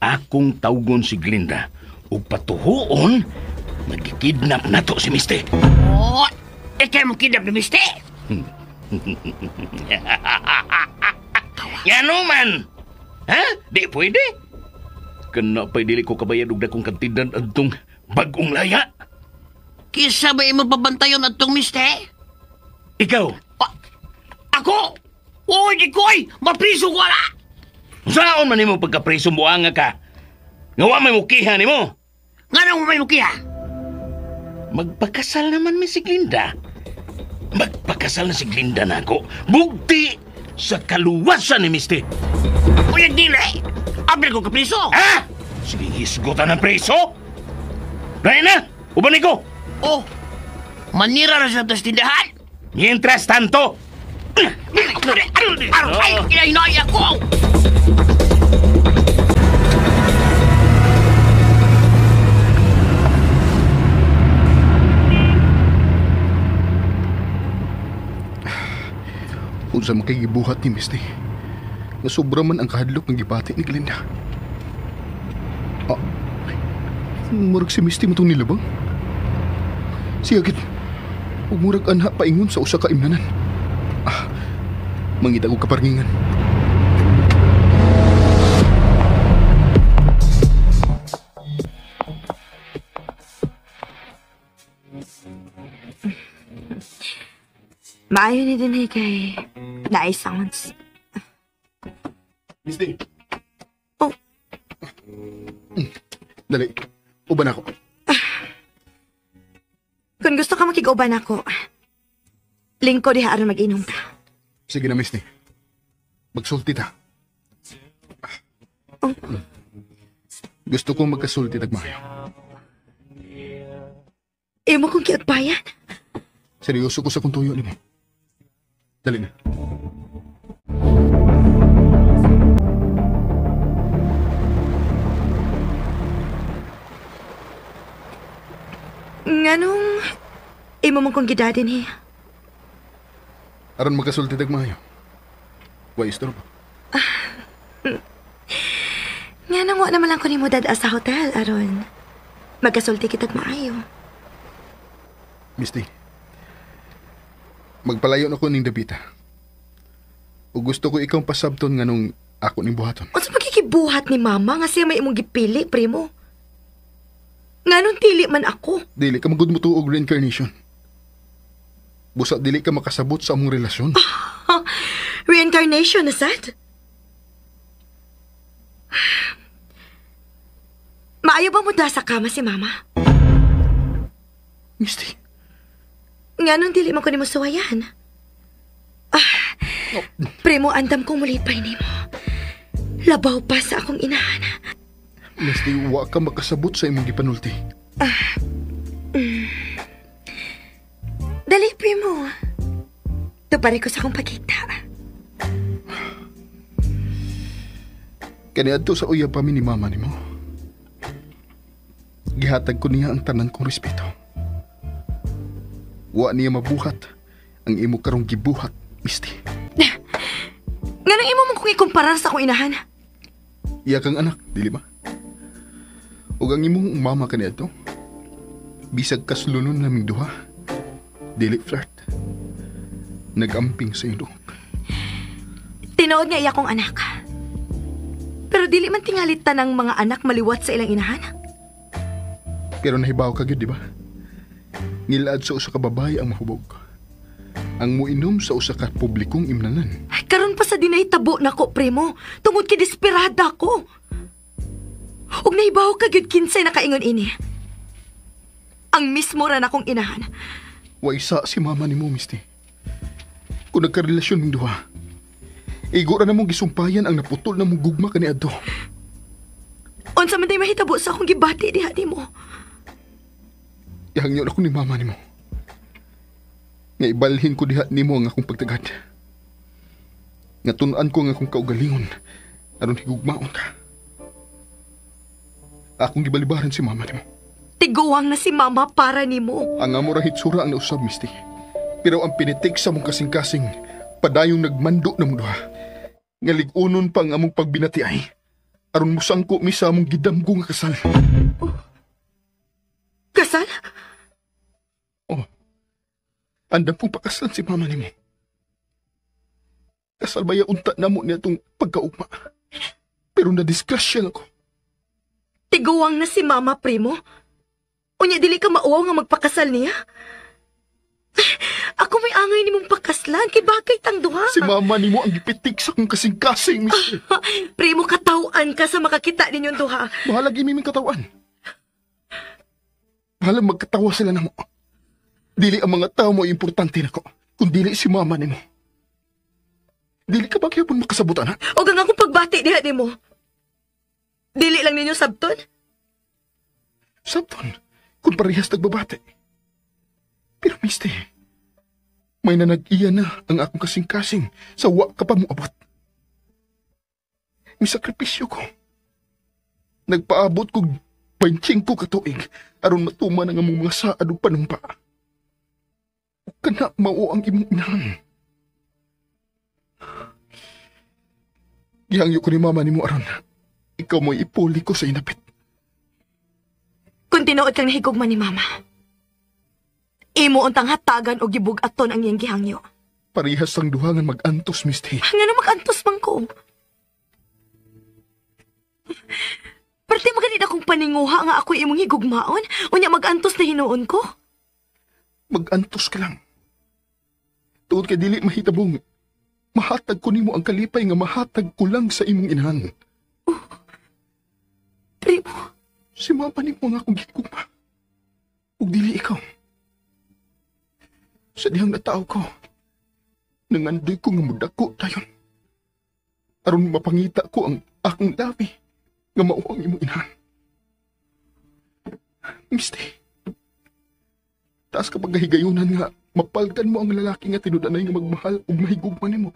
akong tawgon si Glenda o patuhoon, magkikidnap nato si Misty. Oh, ikay mo kidnap ni Misty. Yan man! Ha? Di pwede. Kana pa'y dili ko kabayad og dakong kantidad adtong bagong laya. Kisa ba imo pabantayon atong Misty? Ikaw? Ako? Oy, Dikoy! Mapriso ko na! Saan man nimo pagkapreso mo anga ka? Ngawa may mukiha nimo. Nga nang may mukiya? Magpakasal naman mi si Glinda. Magpakasal na si Glinda nako. Bugti sa kaluwasan ni Misty. Uy, dili! Abel ko kapriso! Ha? Sige, hisgutan ng preso? Dahil na! Ubanin ko! Oh, manira na siya tas tindahan! Mientras tanto, Ay, kinahinaya ko! Unsa makigibuhat ni Misty. Nga sobra man ang kahadlok ng gibati ni Glinda. Murag si Misty mo itong nilabang. Siya gid, murag anha paingon sa usa ka imnanan. Mangita ko kaparngingan. Maayo ni din kay naay sounds. Misty. Oh. Dali, uban ako. Kung gusto ka makig-uban ako, lingko diha aron mag-inom ta. Sige na, Misty. Magsulti ta. Oh. Gusto kong magkasulti tagmayo. Imo kong kiagbayan. Seryoso ko sa kung tuyo ni mo. Dali na. Nganong imo mong kong gidadin eh. Aron magkasulti tagmayo. Wa istorbo. Nganong wa naman lang ko ni mo dad sa hotel, aron magkasulti kitag maayo. Misty, magpalayo na ko ning dapita. O gusto ko ikaw pasabton nga nung ako ning buhaton. Unsa magkikibuhat ni mama nga siya may imong gipili, primo? Nganong tili man ako? Dili ka magudmutuog reincarnation. Busa dili ka makasabot sa among relasyon. Reincarnation, na sad? Maayo ba mo da sa kama si mama? Misty. Nganong dili man ko nimo suwayan? Primo, andam kong mulipay nimo. Labaw pa sa akong inahan. Misty, wa ka makasabot sa imong gipanulti. Dali, primo. Tupari ko sa akong pagkita. Kaniadto sa uyab pa mi ni mama nimo. Gihatag ko niya ang tanan kong respeto. Wa niya mabuhat ang imo karong gibuhat, Misty. Nganong imo mong kung ikumparar sa akong inahan? Iya kang anak, dili ba? Ug ang imong mama kaniadto. Bisag kaslunon naming duha. Dili flirt. Nagamping sa ilo. Tinuod nga iya kong anak. Pero dili man tingalit tanang mga anak maliwat sa ilang inahan. Pero nahibaw ka gyud, di ba? Nilad sa usa ka babae ang mahubog. Ang muinom sa usa ka publikong imnanan. Ay, karon pa sa dinay tabo nako, primo. Tungod kay desperada ko. Ug nahibaw ka gyud kinsay nakaingon ini. Ang mismo ra nakong inahan. Wa isa si mama nimo, Misty. Kung nagkarelasyon ming duha, igo ra namong gisumpayan ang naputol na mong gugma kaniadto. Unsa man tay mahitabo sa akong gibati diha nimo? Ihangyon ako ni mama nimo. Nga ibalhin ko diha nimo ang akong pagtagad. Nga tun-an ko ang akong kaugalingon aron higugmaon ka. Akong gibalibaran si mama nimo. Tiguwang na si mama para nimo. Ang amo ra hitsura ang nausab, Misty. Pero ang pinitik sa mong kasing-kasing padayong nagmando na mo duha. Nga ligunon pa ang among pagbinatiay. Aron mo sangko mi sa among gidamgo nga kasal. Kasal? Oh. Andam pong pakasal si mama nimo. Kasal baya unta namo niya itong pagkaugma. Pero nadisgrasya ako. Tiguwang na si mama, primo. Unya dili ka mauwaw nga magpakasal niya. Ako may angay ni mong pakaslan, kay bakit ang duha? Si mama ni mo ang gipitik sa kong kasing-kasing, mister. Primo, katawan ka sa makakita ninyong duha. Bahalag imiming katawan. Bahalag magkatawa sila na mo. Dili ang mga tao mo importante na ko, kung dili si mama ni mo. Dili ka ba kaya po makasabutan, ha? O gang akong pagbati diha ni mo. Dili lang ninyo sabton? Sabton, kung parehas nagbabate. Pero mister, may nanag-iya na ang akong kasing-kasing sa wa ka pa mo abot. May sakripisyo ko. Nagpaabot ko 25 katuig aron matuman ang among mga saad o panumpa. O kana mao ang imong inahan. Gihangyo ko ni mama ni mo aron. Ikaw mo'y ipuli ko sa inapit. Kung tinuod kang nahigugman ni mama, imo untang hatagan o gibug-aton ang iyang gihangyo. Parehas ang duhangan mag-antos, mister. Nga mag-antos man ko. Parte maganid akong paninguha nga ako imong higugmaon, unya mag-antos na hinuon ko. Mag-antos ka lang. Tuod kay dili mahitabong. Mahatag ko nimo ang kalipay nga mahatag ko lang sa imong inahan. Primo. Si mama ni mo nga akong gigugma. Ug dili ikaw. Sa dihang natao ko, nangandoy ko nga mudako dayon. Aron mapangita ko ang akong labi nga mao ang imong inahan. Mister, taas ka pagahigayunan nga mapaldan mo ang lalaki nga tinudanay nga magmahal ug mahigugma nimo.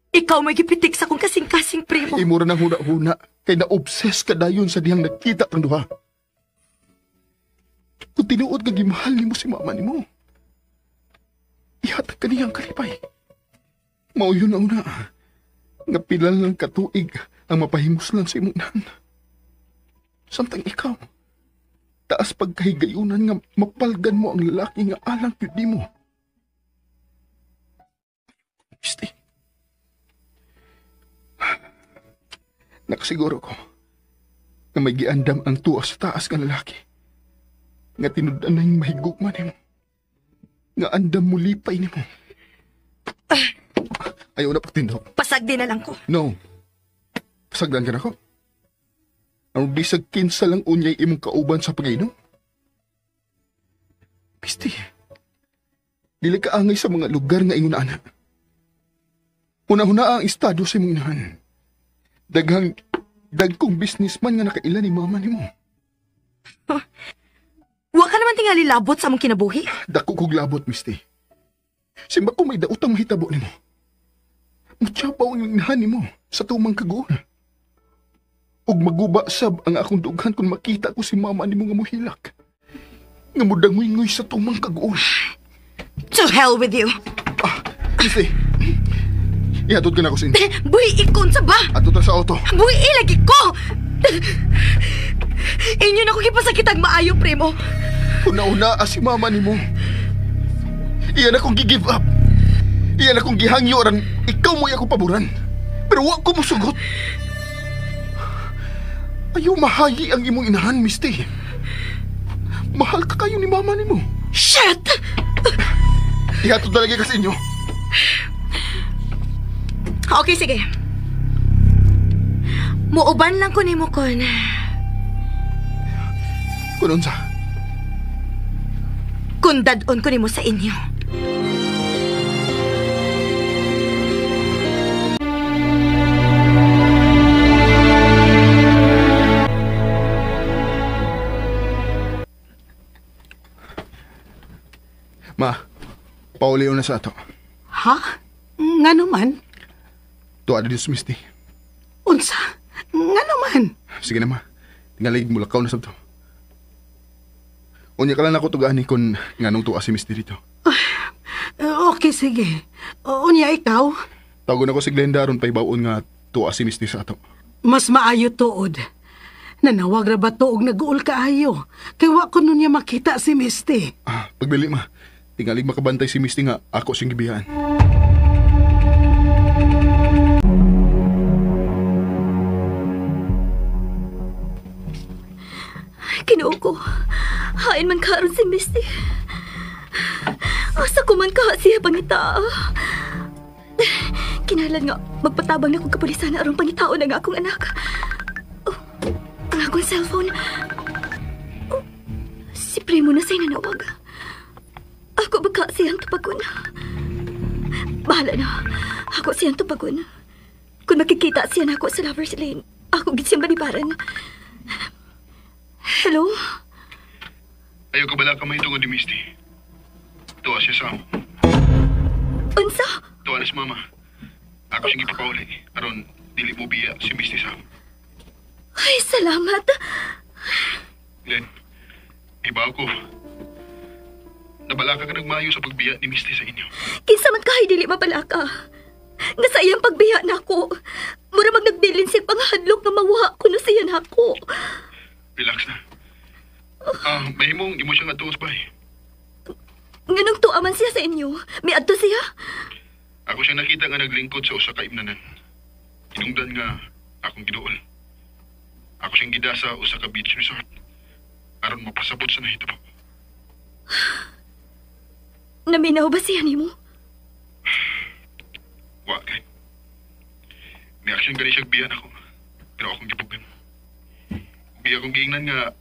Ikaw may gipitik sa kong kasing-kasing, primo. Imo ra nang huna-huna kay na-obsess ka dayon sa dihang nakita tang duha. Kung tinuod nga gimahal nimo si mama nimo, ihatag ka niyang kalipay. Mao yun ang una. Nga pilal lang katuig ang mapahimos lang sa imong inahan. Samtang ikaw, taas pagkahigayunan nga mapalgan mo ang lalaki nga alang yun nimo. Mister, nakasiguro ko nga may giandam ang tuwa sa taas nga lalaki nga tinudan na yung mahigugman nimo. Nga andam mo lipay nimo. Ayaw na pagtindog. Pasagdi na lang ko. No. Pasagdan ka na ko. Ang bisag kinsa lang unyay imong kauban sa pag-inom. Pisti, dili ka angay sa mga lugar nga ingon ana. Una-una ang estado sa imong inahan. Dagkong businessman nga nakaila ni mama nimo. Huh? Wa ka naman tingali labot sa among kinabuhi. Dako kog labot, misti. Simba ko may daotang mahitabo nimo. Mutsapaw ang inahan nimo sa tumang kagoon. Og maguba sab ang akong dughan kung makita ko si mama nimo nga mohilak. Nga mudangoy-ngoy sa tumang kagoon. To hell with you. Misti, ihatod ka na ko sin. Buhi ikon sa ba? Ato ta sa auto. Buhi ilagi ko! Inyo na ko kipasakitag maayo, primo. Una-una si mama nimo. Iyan akong gi-give up. Iyan akong gihangyo ran ikaw mo ako paboran. Pero wa ko mosugot. Ayaw mahayi ang imong inahan, misti. Mahal ka kayo ni mama nimo. Shit! Ihatod talaga kasi inyo. Okay, sige. Muuban lang ko nimo kon. Kunon sa? Kung dadon ko nimo sa inyo. Ma, pauliw na sa ato. Ha? Nga naman? Tuwa na Diyos, misti. Unsa? Nga naman? Sige na, ma. Tingalig mo lakaw na sabto. Unya ka lang ako tugani kung nganong tuwa si misti dito. Okay, sige. Unya ikaw? Tawagon ako si Glenda ron paibaon nga tuwa si misti sa ato. Mas maayo tuod. Nanawag ra ba tuog nag-uol kaayo? Kay wa ko nun niya makita si Misty. Pagbili, ma. Tingalig makabantay si Misty nga ako siyang gibihan. Kinuo ko. Hain man karon si Misty. Asa ko man ka siya pangita. Kinahanglan nga magpatabang na kong kapulisan na arong pangitao na nga akong anak. Oh, ang akong cellphone. Oh, si Primo na sa'y nanawag. Ako baka siyang tupagon. Bahala na. Ako siyang tupagon. Kung makikita siya na ako sa Lover's Lane, ako gid siyang balibaran. Hello? Ayaw ka bala ka may tungod ni Misty. Tuwa siya sa amo. Unsa? Tuwa na si Mama. Ako siyang ipapauli. Aron, dili mo biya si Misty sa amo. Ay, salamat. Glenn, ibaw ko. Nabala ka nagmayo sa pagbiya ni Misty sa inyo. Kinsa man kahay dili mabala ka. Nga sa iyang pagbiya na ako. Mura magnagbilin siya panghadlok na mawa ko na siya na ako. Relax na. Mahimong di mo siya nga tuos ba eh. Nganong tuaman siya sa inyo? May adto siya? Ako siya nakita nga naglingkod sa usa ka imnanan. Hinungdan nga akong giduol. Ako siyang gida sa usa ka beach resort. Aron mapasabot sa nahitabo. Naminaw ba siya nimo? Wa kay. May aksyon gani siya biyan ako. Pero akong gibugan. Biya akong giingnan nga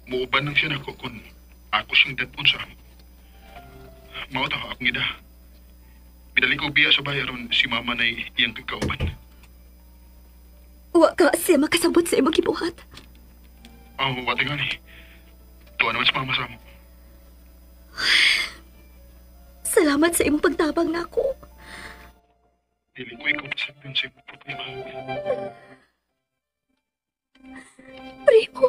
muuban lang siya nako kung ako siyang dadpon sa amo. Mao to akong gida. Bidali ko biya sa bayaron si Mama na iyang kagkauban. Wa ka siya makasabot sa imong gibuhat. Wate gani. Tuwa naman si Mama sa amo. Salamat sa imong pagtabang nako. Dili ko ikaw masabyon sa imong problema. Primo.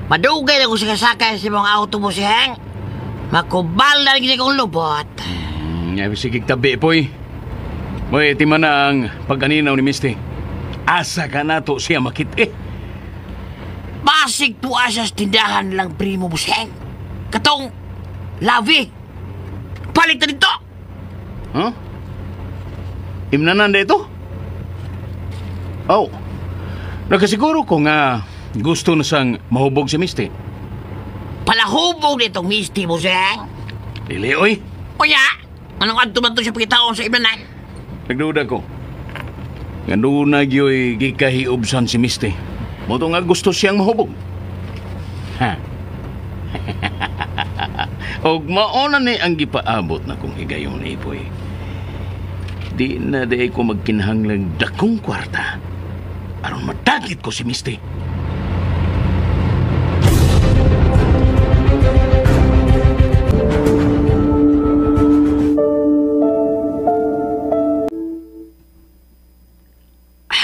Madugay na ko sa kasakay sa mga auto mo siyang. Makubal na rin kong lubot. Sige tabi, poy. Moy, tima na ang pagkaninaw ni Misty. Asa ka na to siya makit eh. Basig tuwa siya sa tindahan lang, Primo mo siyang. Katong, lavi. Palit na dito. Huh? Imnanan na ito? Oh, nakasiguro ko nga gusto na sang mahubog si Misty. Palahubog nitong Misty mo siyang. Dili, oy. Oya, anong adto man to siya pagkitaon sa imnanan? Nagduda ko. Nga doon na gyo'y gikahiubsan si Misty. Moto nga gusto siyang mahubog. Ha? Og maona ni ang gipaabot na kong higayon na ipoy. Di na di ko magkinahanglang dakong kwarta. Aron matagit ko si Misty.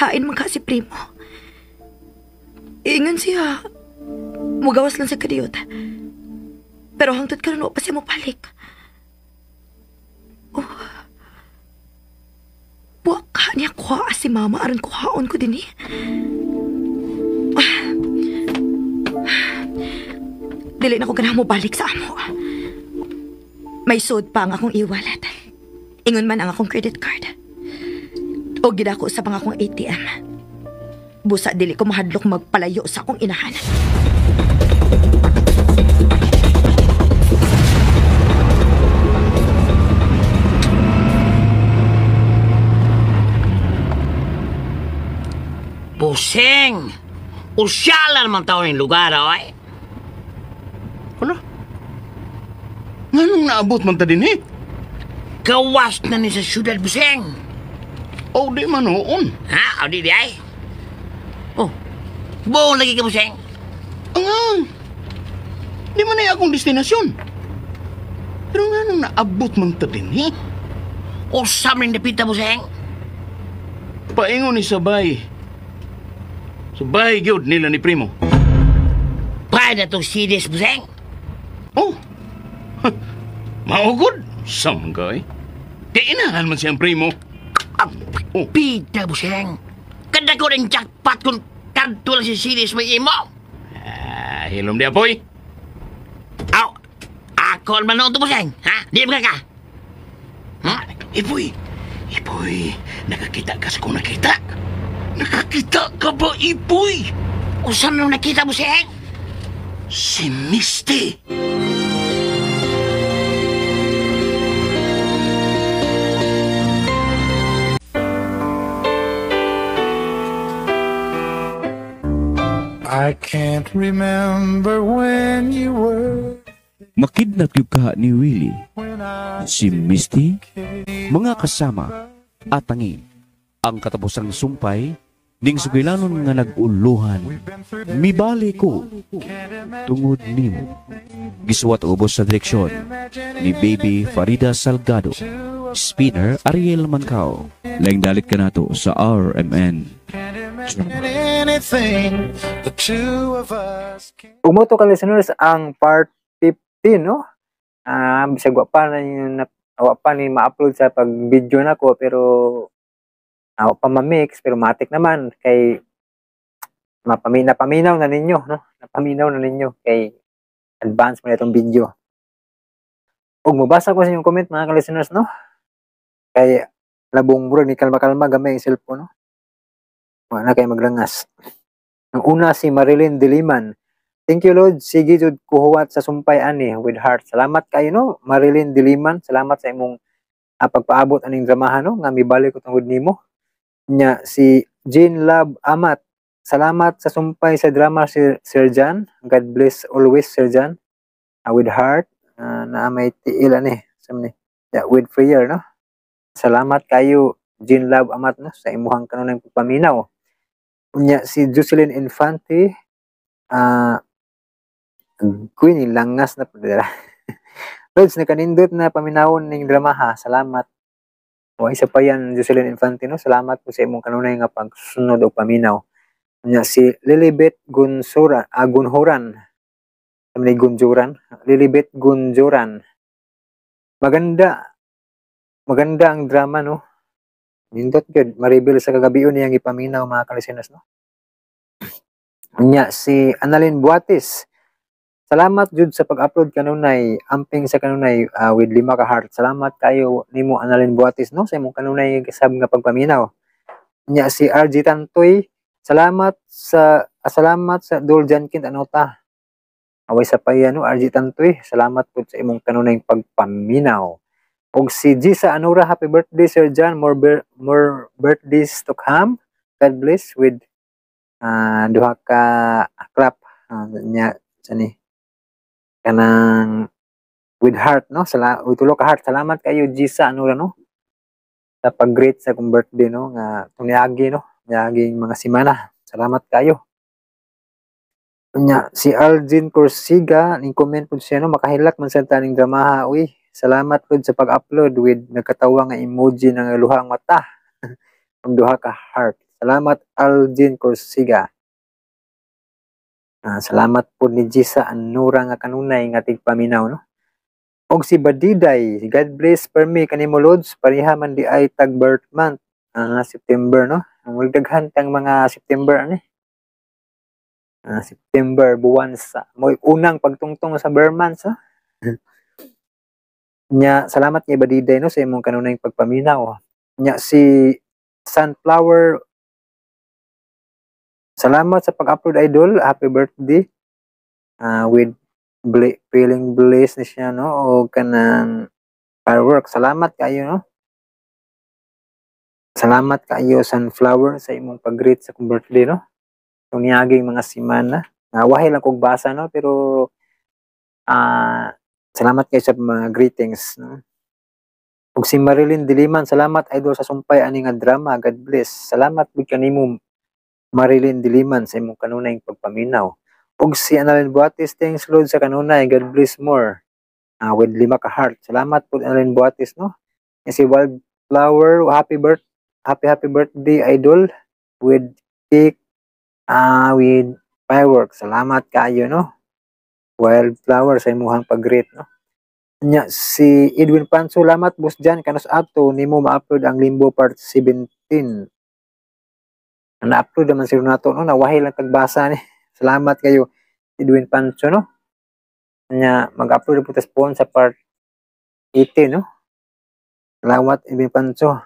Hain man ka si Primo. Ingan siya. Mugawas lang sa kadiyot. Pero hangtod ka rin pa siya mapalik. Oh. Buwak ka niya kuha si Mama aron kuhaon ko din eh. Dili na ko ganang mo balik sa amo. May sud pa ang akong e-wallet. Ingon man ang akong credit card. O gidako sa pang akong ATM. Busa dili ko mahadlok magpalayo sa akong inahan. Puseng! Usyalan naman taon yung lugar, oy. Wala. Nga nung naabot man ta din eh. Gawas na ni sa syudad, Puseng. O di man noon. Ha? O di ay? Oh, buong lagi ka, Puseng. Ang di man ay akong destinasyon. Pero nga nung naabot man ta din eh. O sa rin napita, Puseng. Paingon ni Sabay. Sabay gyud nila ni Primo. Pa na itong CDs, Puseng. Oh. Maugod. Samgay. Kaya inahan man siyang Primo. Oh. Pita, Puseng. Kada ko rin jackpot kung kanto lang si CDs may imo. Hilom di apoy. Aw, ako man nung tumuseng, ha? Di ba ka? Ipoy, nakakita ka sa kung nakita. Nakakita ka ba, Ipoy? Usan nung nakita mo siyang? Si Misty. I can't remember when you were Makidnap yung ka ni Willie, si Misty, mga kasama at tangi. Ang katapusang sumpay, ning sugilanon nga nag-uluhan, mibali ko, tungod nimo. Gisuwat ubos sa direksyon ni Baby Farida Salgado, Spinner Ariel Mancao. Laing dalit ka nato sa RMN. anything the two of us can. Umoto ka listeners ang part 15, no? Bisag wa pa na yung wa pa ni ma-upload sa pag-video na ko, pero wa pa ma-mix, pero matik naman kay napaminaw na ninyo, no? Napaminaw na ninyo kay advance mo na itong video. Ug mabasa ko sa inyong comment mga ka-listeners, no? Kay labong bro ni kalma-kalma gamay ang cellphone, no? Wala na kayo maglangas. Ang una si Marilyn Diliman. Thank you Lord, sige jud kuhuwat sa sumpay ani with heart. Salamat kayo no, Marilyn Diliman. Salamat sa imong pagpaabot aning dramahan no, nga mibalik ko tungod nimo. Nya si Jean Love Amat. Salamat sa sumpay sa drama Sir Jan. God bless always Sir Jan. With heart na may tiil ani samni. Yeah, with prayer no. Salamat kayo Jean Love Amat no sa imuhang kanunay pagpaminaw. Unya si Jocelyn Infante, Queenie langas na pagdara. Lods na kanindot na paminawon ning drama ha. Salamat. O isa pa yan Jocelyn Infante no. Salamat po sa imong kanunay nga pagsunod o paminaw. Unya si Lilibet Gunhoran. Kami Gunjuran. Lilibet Gunjuran. Maganda ang drama no. Nindot good, maribel sa kagabion niyang ipaminaw mga kalisinas no. Nya si Annalyn Buatis. Salamat jud sa pag-upload kanunay, amping sa kanunay with 5 ka heart. Salamat kayo nimo Annalyn Buatis no sa imong kanunay kasab nga pagpaminaw. Nya si RG Tantoy. Salamat sa Duljan Kint Anota. Away sa payan no RG Tantoy. Salamat po sa imong kanunay pagpaminaw. Og si Gisa Anura, happy birthday Sir John, more birthdays to come. God bless with duha ka clap nya sani kanang with heart no. With tulo ka heart. Salamat kayo Gisa Anura no sa pag-greet sa kong birthday no nga tuniagi no. Niaging mga simana. Salamat kayo. Nya si Algin Corsiga ning comment pud siya no makahilak man sa taning dramaha uy. Salamat po sa pag-upload with nagkatawa nga emoji ng luhang mata. Ang duha ka heart. Salamat Algin Corsiga. Salamat po ni Gisa Anura nga kanunay nga tigpaminaw no. Og si Badiday, God bless per me kanimo Lods, pareha man di ay tag birth month September no. Ang daghan tang mga September ani. September buwan sa mo unang pagtungtong sa birth month ha. Nya salamat kay Badiday no sa imong kanunay pagpaminaw. Nya si Sunflower, salamat sa pag-upload idol. Happy birthday. With feeling blessed ni siya no o kanang fireworks. Salamat kayo no. Salamat kayo Sunflower sa imong pag-greet sa kong birthday no. Tuniaging mga simana. Wahay lang kog basa no pero salamat kayo sa mga greetings. No? Ug si Marilyn Diliman, salamat idol sa sumpay ani nga drama. God bless. Salamat pud kanimo Marilyn Diliman sa imong kanunay pagpaminaw. Ug si Annalyn Buatis, thanks Lord sa kanunay. God bless more. With 5 ka heart. Salamat pud Annalyn Buatis no. And si Wildflower, happy birthday idol with cake with fireworks. Salamat kayo no. Wildflower sa imuhang pag-greet no. Nya si Edwin Pan, salamat boss Jan kanus ato nimo ma-upload ang Limbo part 17. Na-upload naman sila nato no, nawahi lang tagbasa ni. Salamat kayo. Edwin Pancho, no? Nya mag-upload po tas phone sa part 18, no? Salamat Edwin Pancho.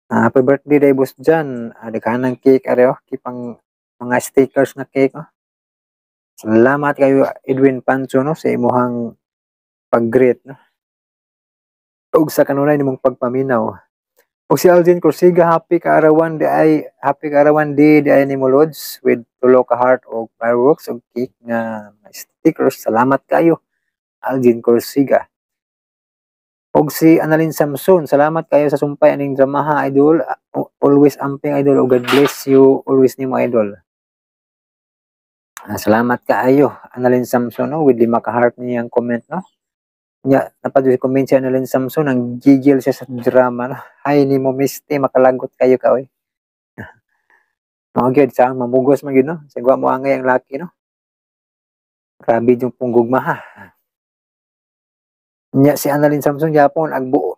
Happy birthday day boss dyan. Daghan ng cake areo, kipang mga stickers na cake, no? Salamat kayo Edwin Pancho, no, sa imuhang pag-greet, no? Ug sa kanunay nimong pagpaminaw. Ug si Alvin Corsiga, happy kaarawan di ay nimo Lods with tulo ka heart o fireworks ug cake nga stickers. Salamat kayo Alvin Corsiga. Og si Annalyn Samson, salamat kayo sa sumpay aning dramaha idol. Always amping idol ug God bless you always nimo idol. Salamat kaayo Annalyn Samson, no, with 5 ka heart niyang comment, no. Nya napadyo si comment si Annalyn Samson, ang gigil siya sa drama, no. Hay nimo Misty, makalagot kayo ka oy. Mao gyud sa mamugos man gyud, no. Sigwa mo angay ang laki, no. Grabe yung punggugma ha. Nya si Annalyn Samson yapon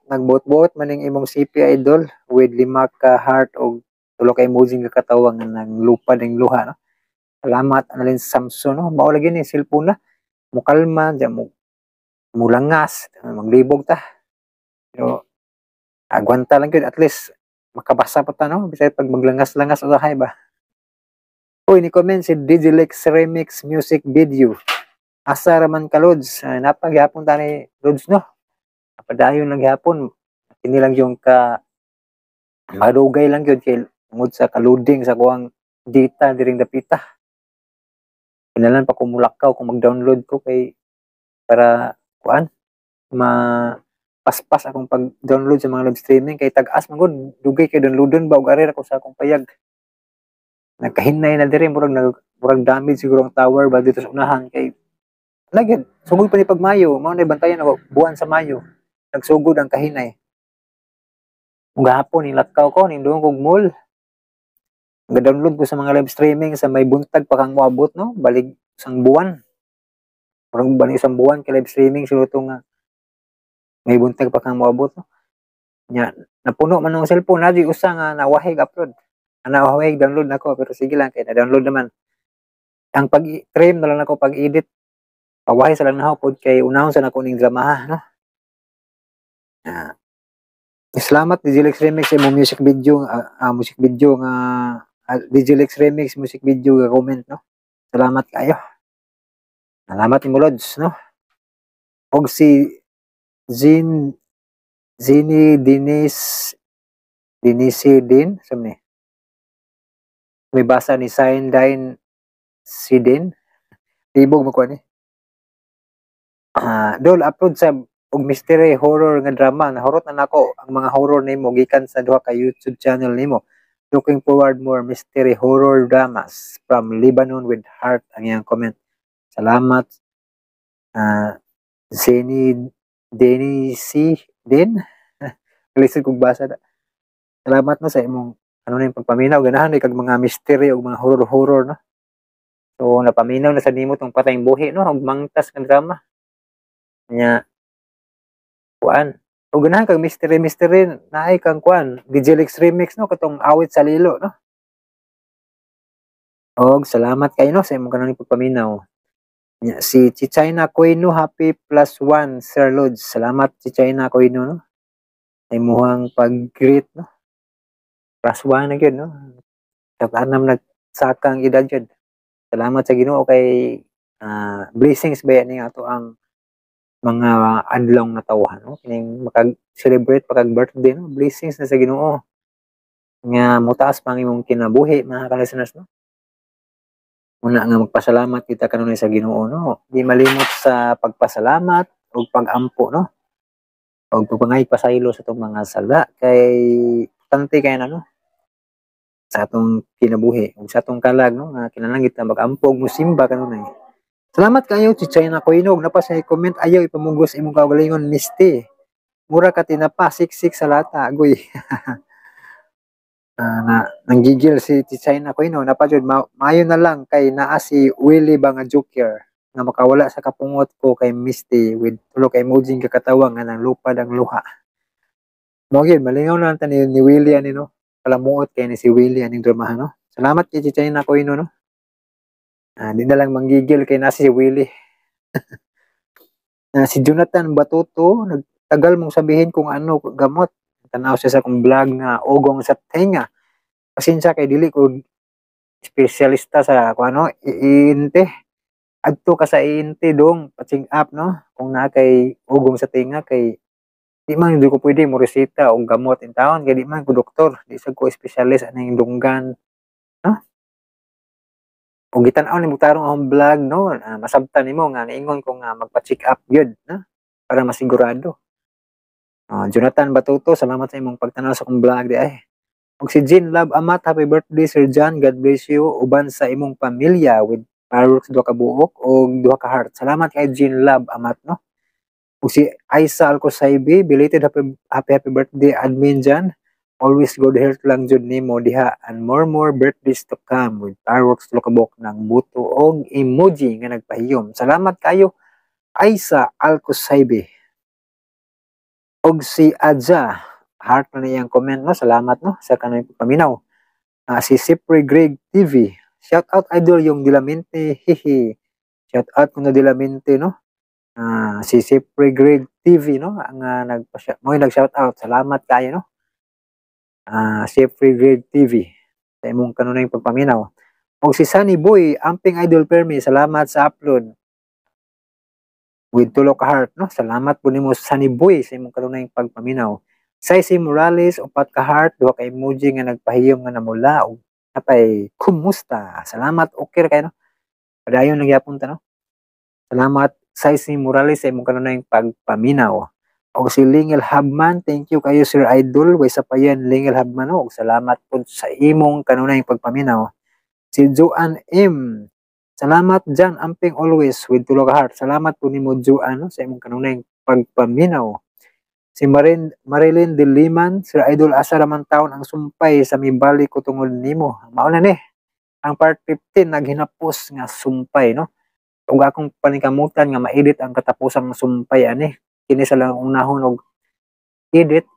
nagbuot-buot man ning imong CP idol with 5 ka heart o tulo ka emoji nga katawang nga naglupad ning luha, no. Salamat Annalyn Samson, no. Mao lagi ni cellphone na mukalma diya mo mulangas maglibog ta. Pero agwanta lang gyud, at least makabasa pa ta, no, bisay pag maglangas-langas usahay ba. Uy, ni comment si DJ Lex Remix music video. Asa raman ka Lods? Napaghapon ta ni Lods, no. Napadayon lang gihapon. Kini lang yung ka madugay lang gyud kay tungod sa ka-loading sa kuang data diring dapita. Kinalan pa ko mulakaw kung mag-download ko kay para kuan paspas akong pag-download sa mga live streaming kay tag-as man gud dugay kay downloadon ba ug arir ako sa akong payag. Nagkahinay na diri murag damage siguro ang tower ba dito sa unahan kay lagi sugod pa ni pag Mayo, mao na bantayan ako buwan sa Mayo. Nagsugod ang kahinay. Ug gahapon nilakaw ko ning duong kog mall. Ga-download ko sa mga live streaming sa may buntag pa kang moabot, no, balig isang buwan. Murag bani isang buwan kay live streaming siguro nga may buntag pa kang moabot, no. Nya napuno man ang cellphone na di usa nga nawahig upload. Nawahig download nako pero sige lang kay na-download naman. Ang pag-trim na lang ako pag-edit. Pawahi sa lang na pod kay unahon sa nako ning drama, no. Salamat DJ Lex Remix sa music video nga DJ Lex Remix music video nga comment, no. Salamat kayo. Salamat ni Lods, no. Og si Zini Denise din sa ni. May basa ni Sindine Sidin. Tibog mo ko ni. Dol upload sa og mystery horror nga drama nahurot na nako ang mga horror nimo gikan sa duha ka YouTube channel nimo. Looking forward more mystery horror dramas from Lebanon with heart ang iyang comment. Salamat Denisi din. Listen kog basa da. Salamat no sa imong ano na yung pagpaminaw ganahan kag mga mystery o mga horror, no. So napaminaw na sa nimo tong patayng buhi, no, og mangtas nga drama. Nya kuan ug ganahan kag mystery naay kang kuan DJ Lex Remix, no, katong awit sa lilo, no. Og salamat kayo, no, sa imong kanang pagpaminaw. Nya si Chichina Koino happy +1 Sir Lods. Salamat Chichina Koino, no. Ay muhang pag-greet, no. +1 na gyud, no. Katanam nagsakang edad gyud. Salamat sa Ginoo kay blessings ba ni ato ang mga adlong natawhan, no. Kining makag-celebrate pagka-birthday, no. Blessings na sa Ginoo. Nga mutaas pang imong kinabuhi mga ka-listeners, no. Una nga magpasalamat kita kanunay sa Ginoo, no. Di malimot sa pagpasalamat ug pag-ampo, no. Og pagpangay pasaylo sa itong mga sala kay importante kay na, no, sa atong kinabuhi ug sa atong kalag, no, nga kinahanglan kita mag-ampo ug musimba kanunay. Salamat kayo Chichina Koinog na pa sa comment ayaw ipamugos imong kaugalingon Misty. Mura ka tinapa siksik sa lata agoy. Nanggigil si Chichina Koinog na pa jud maayo na lang kay naa si Willie ba nga joker nga makawala sa kapungot ko kay Misty with tulo ka emoji nga katawang nga nang lupad ang luha. Mo gyud malingaw na ta ni Willie ani, no. Palamuot kay ni si Willie aning dramahan, no. Salamat kay Chichina Koinog, no. Di na lang manggigil kay nasi si Willie. Si Jonathan Batuto, nagtagal mong sabihin kung ano gamot. Tanaw siya sa kong vlog nga ugong sa tenga. Pasensya kay dili ko espesyalista sa kung ano, iinte. Adto ka sa iinte dong, patching up, no? Kung na kay ugong sa tenga, kay di man hindi ko pwede mo resita o gamot in taon, kay di man ko doktor, di sa ko espesyalist aning dunggan, no? Kung gitan-aw ni tarong akong vlog, no? Masabtan nimo nga niingon ko nga magpa-check up gyud, no? Para masigurado. Jonathan Batuto, salamat sa imong pagtanaw sa akong vlog di ay. Ug si Jean Love Amat, happy birthday Sir John, God bless you uban sa imong pamilya with fireworks 2 ka buok o 2 ka heart. Salamat kay Jean Love Amat, no? Ug si Aisa Alcosaibi, belated happy birthday admin dyan. Always good health lang jud nimo diha and more birthdays to come with fireworks 2 ka buok ng buto og emoji nga nagpahiyom. Salamat kayo Aisa Alcosaibi. Og si Adja, heart na niyang comment, no? Salamat, no? Sa kanang paminaw. Si Sipri Greg TV, shout out idol yung Dilamente, hihi. Shout out kuno Dilamente, no? Si Sipri Greg TV, no? Ang nag-shout out. Salamat kayo, no? Sipri Greg TV, sa imong kanunay pagpaminaw. Og si Sunny Boy, amping idol permi, salamat sa upload. With 2 ka heart, no? Salamat po nimo Sunny Boy sa imong kanunay pagpaminaw. Saisi Morales, 4 ka heart, 2 ka emoji nga nagpahiyom nga namula og napay kumusta. Salamat, okay kayo, no? Padayon nagyapon ta, no? Salamat Saisi Morales sa imong kanunay pagpaminaw. Og si Lingel Habman, thank you kayo Sir Idol, way sa payan Lingel Habman, no? Og salamat po sa imong kanunay pagpaminaw. Si Joan M, salamat dyan, amping always with 2 ka heart. Salamat po nimo Joan, no? Sa imong kanunay pagpaminaw. Si Marilyn de Liman, Sir Idol, asa raman taon ang sumpay sa mibali ko tungod nimo. Mauna ni, ang part 15 naghinapos nga sumpay, no? Ug akong panikamutan nga ma-edit ang katapusang sumpay ani. Kini sa lang unahon og edit,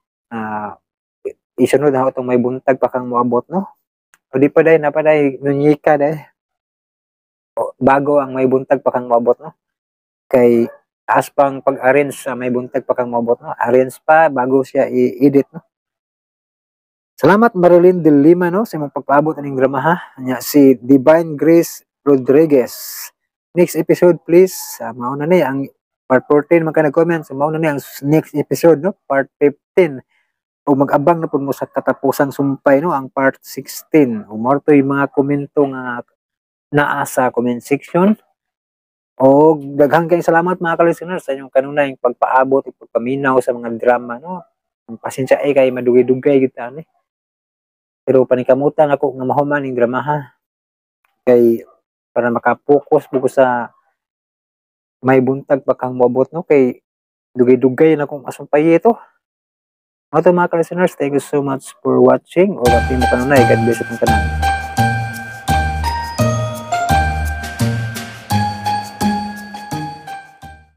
isunod na itong may buntag pa kang moabot, no? O di pa day, napaday, nunyika day. Bago ang may buntag pa kang moabot, no? Kay taas pang pag-arrange sa may buntag pa kang mabot, no? Arrange pa bago siya i-edit, no? Salamat Marilyn de Lima, no? Sa imong pagpaabot aning drama, ha? Si Divine Grace Rodriguez. Next episode, please. Mauna ni ang part 14 man ka nag-comment. So, mauna ni ang next episode, no? Part 15. O mag-abang na po mo sa katapusang sumpay, no? Ang part 16. O morto yung mga komento nga naa sa comment section. O daghang kayong salamat mga ka-listeners sa inyong kanunay pagpaabot at pagpaminaw sa mga drama, no? Ang pasensya ay kay madugay-dugay kita, ni. Pero panikamutan ako nga mahuman ning drama, ha? Kay para makapokus buko sa may buntag pa kang moabot, no? Kay dugay-dugay na kung asumpay ito. Mga ka-listeners, thank you so much for watching. O pati mo kanunay, God bless at tanan.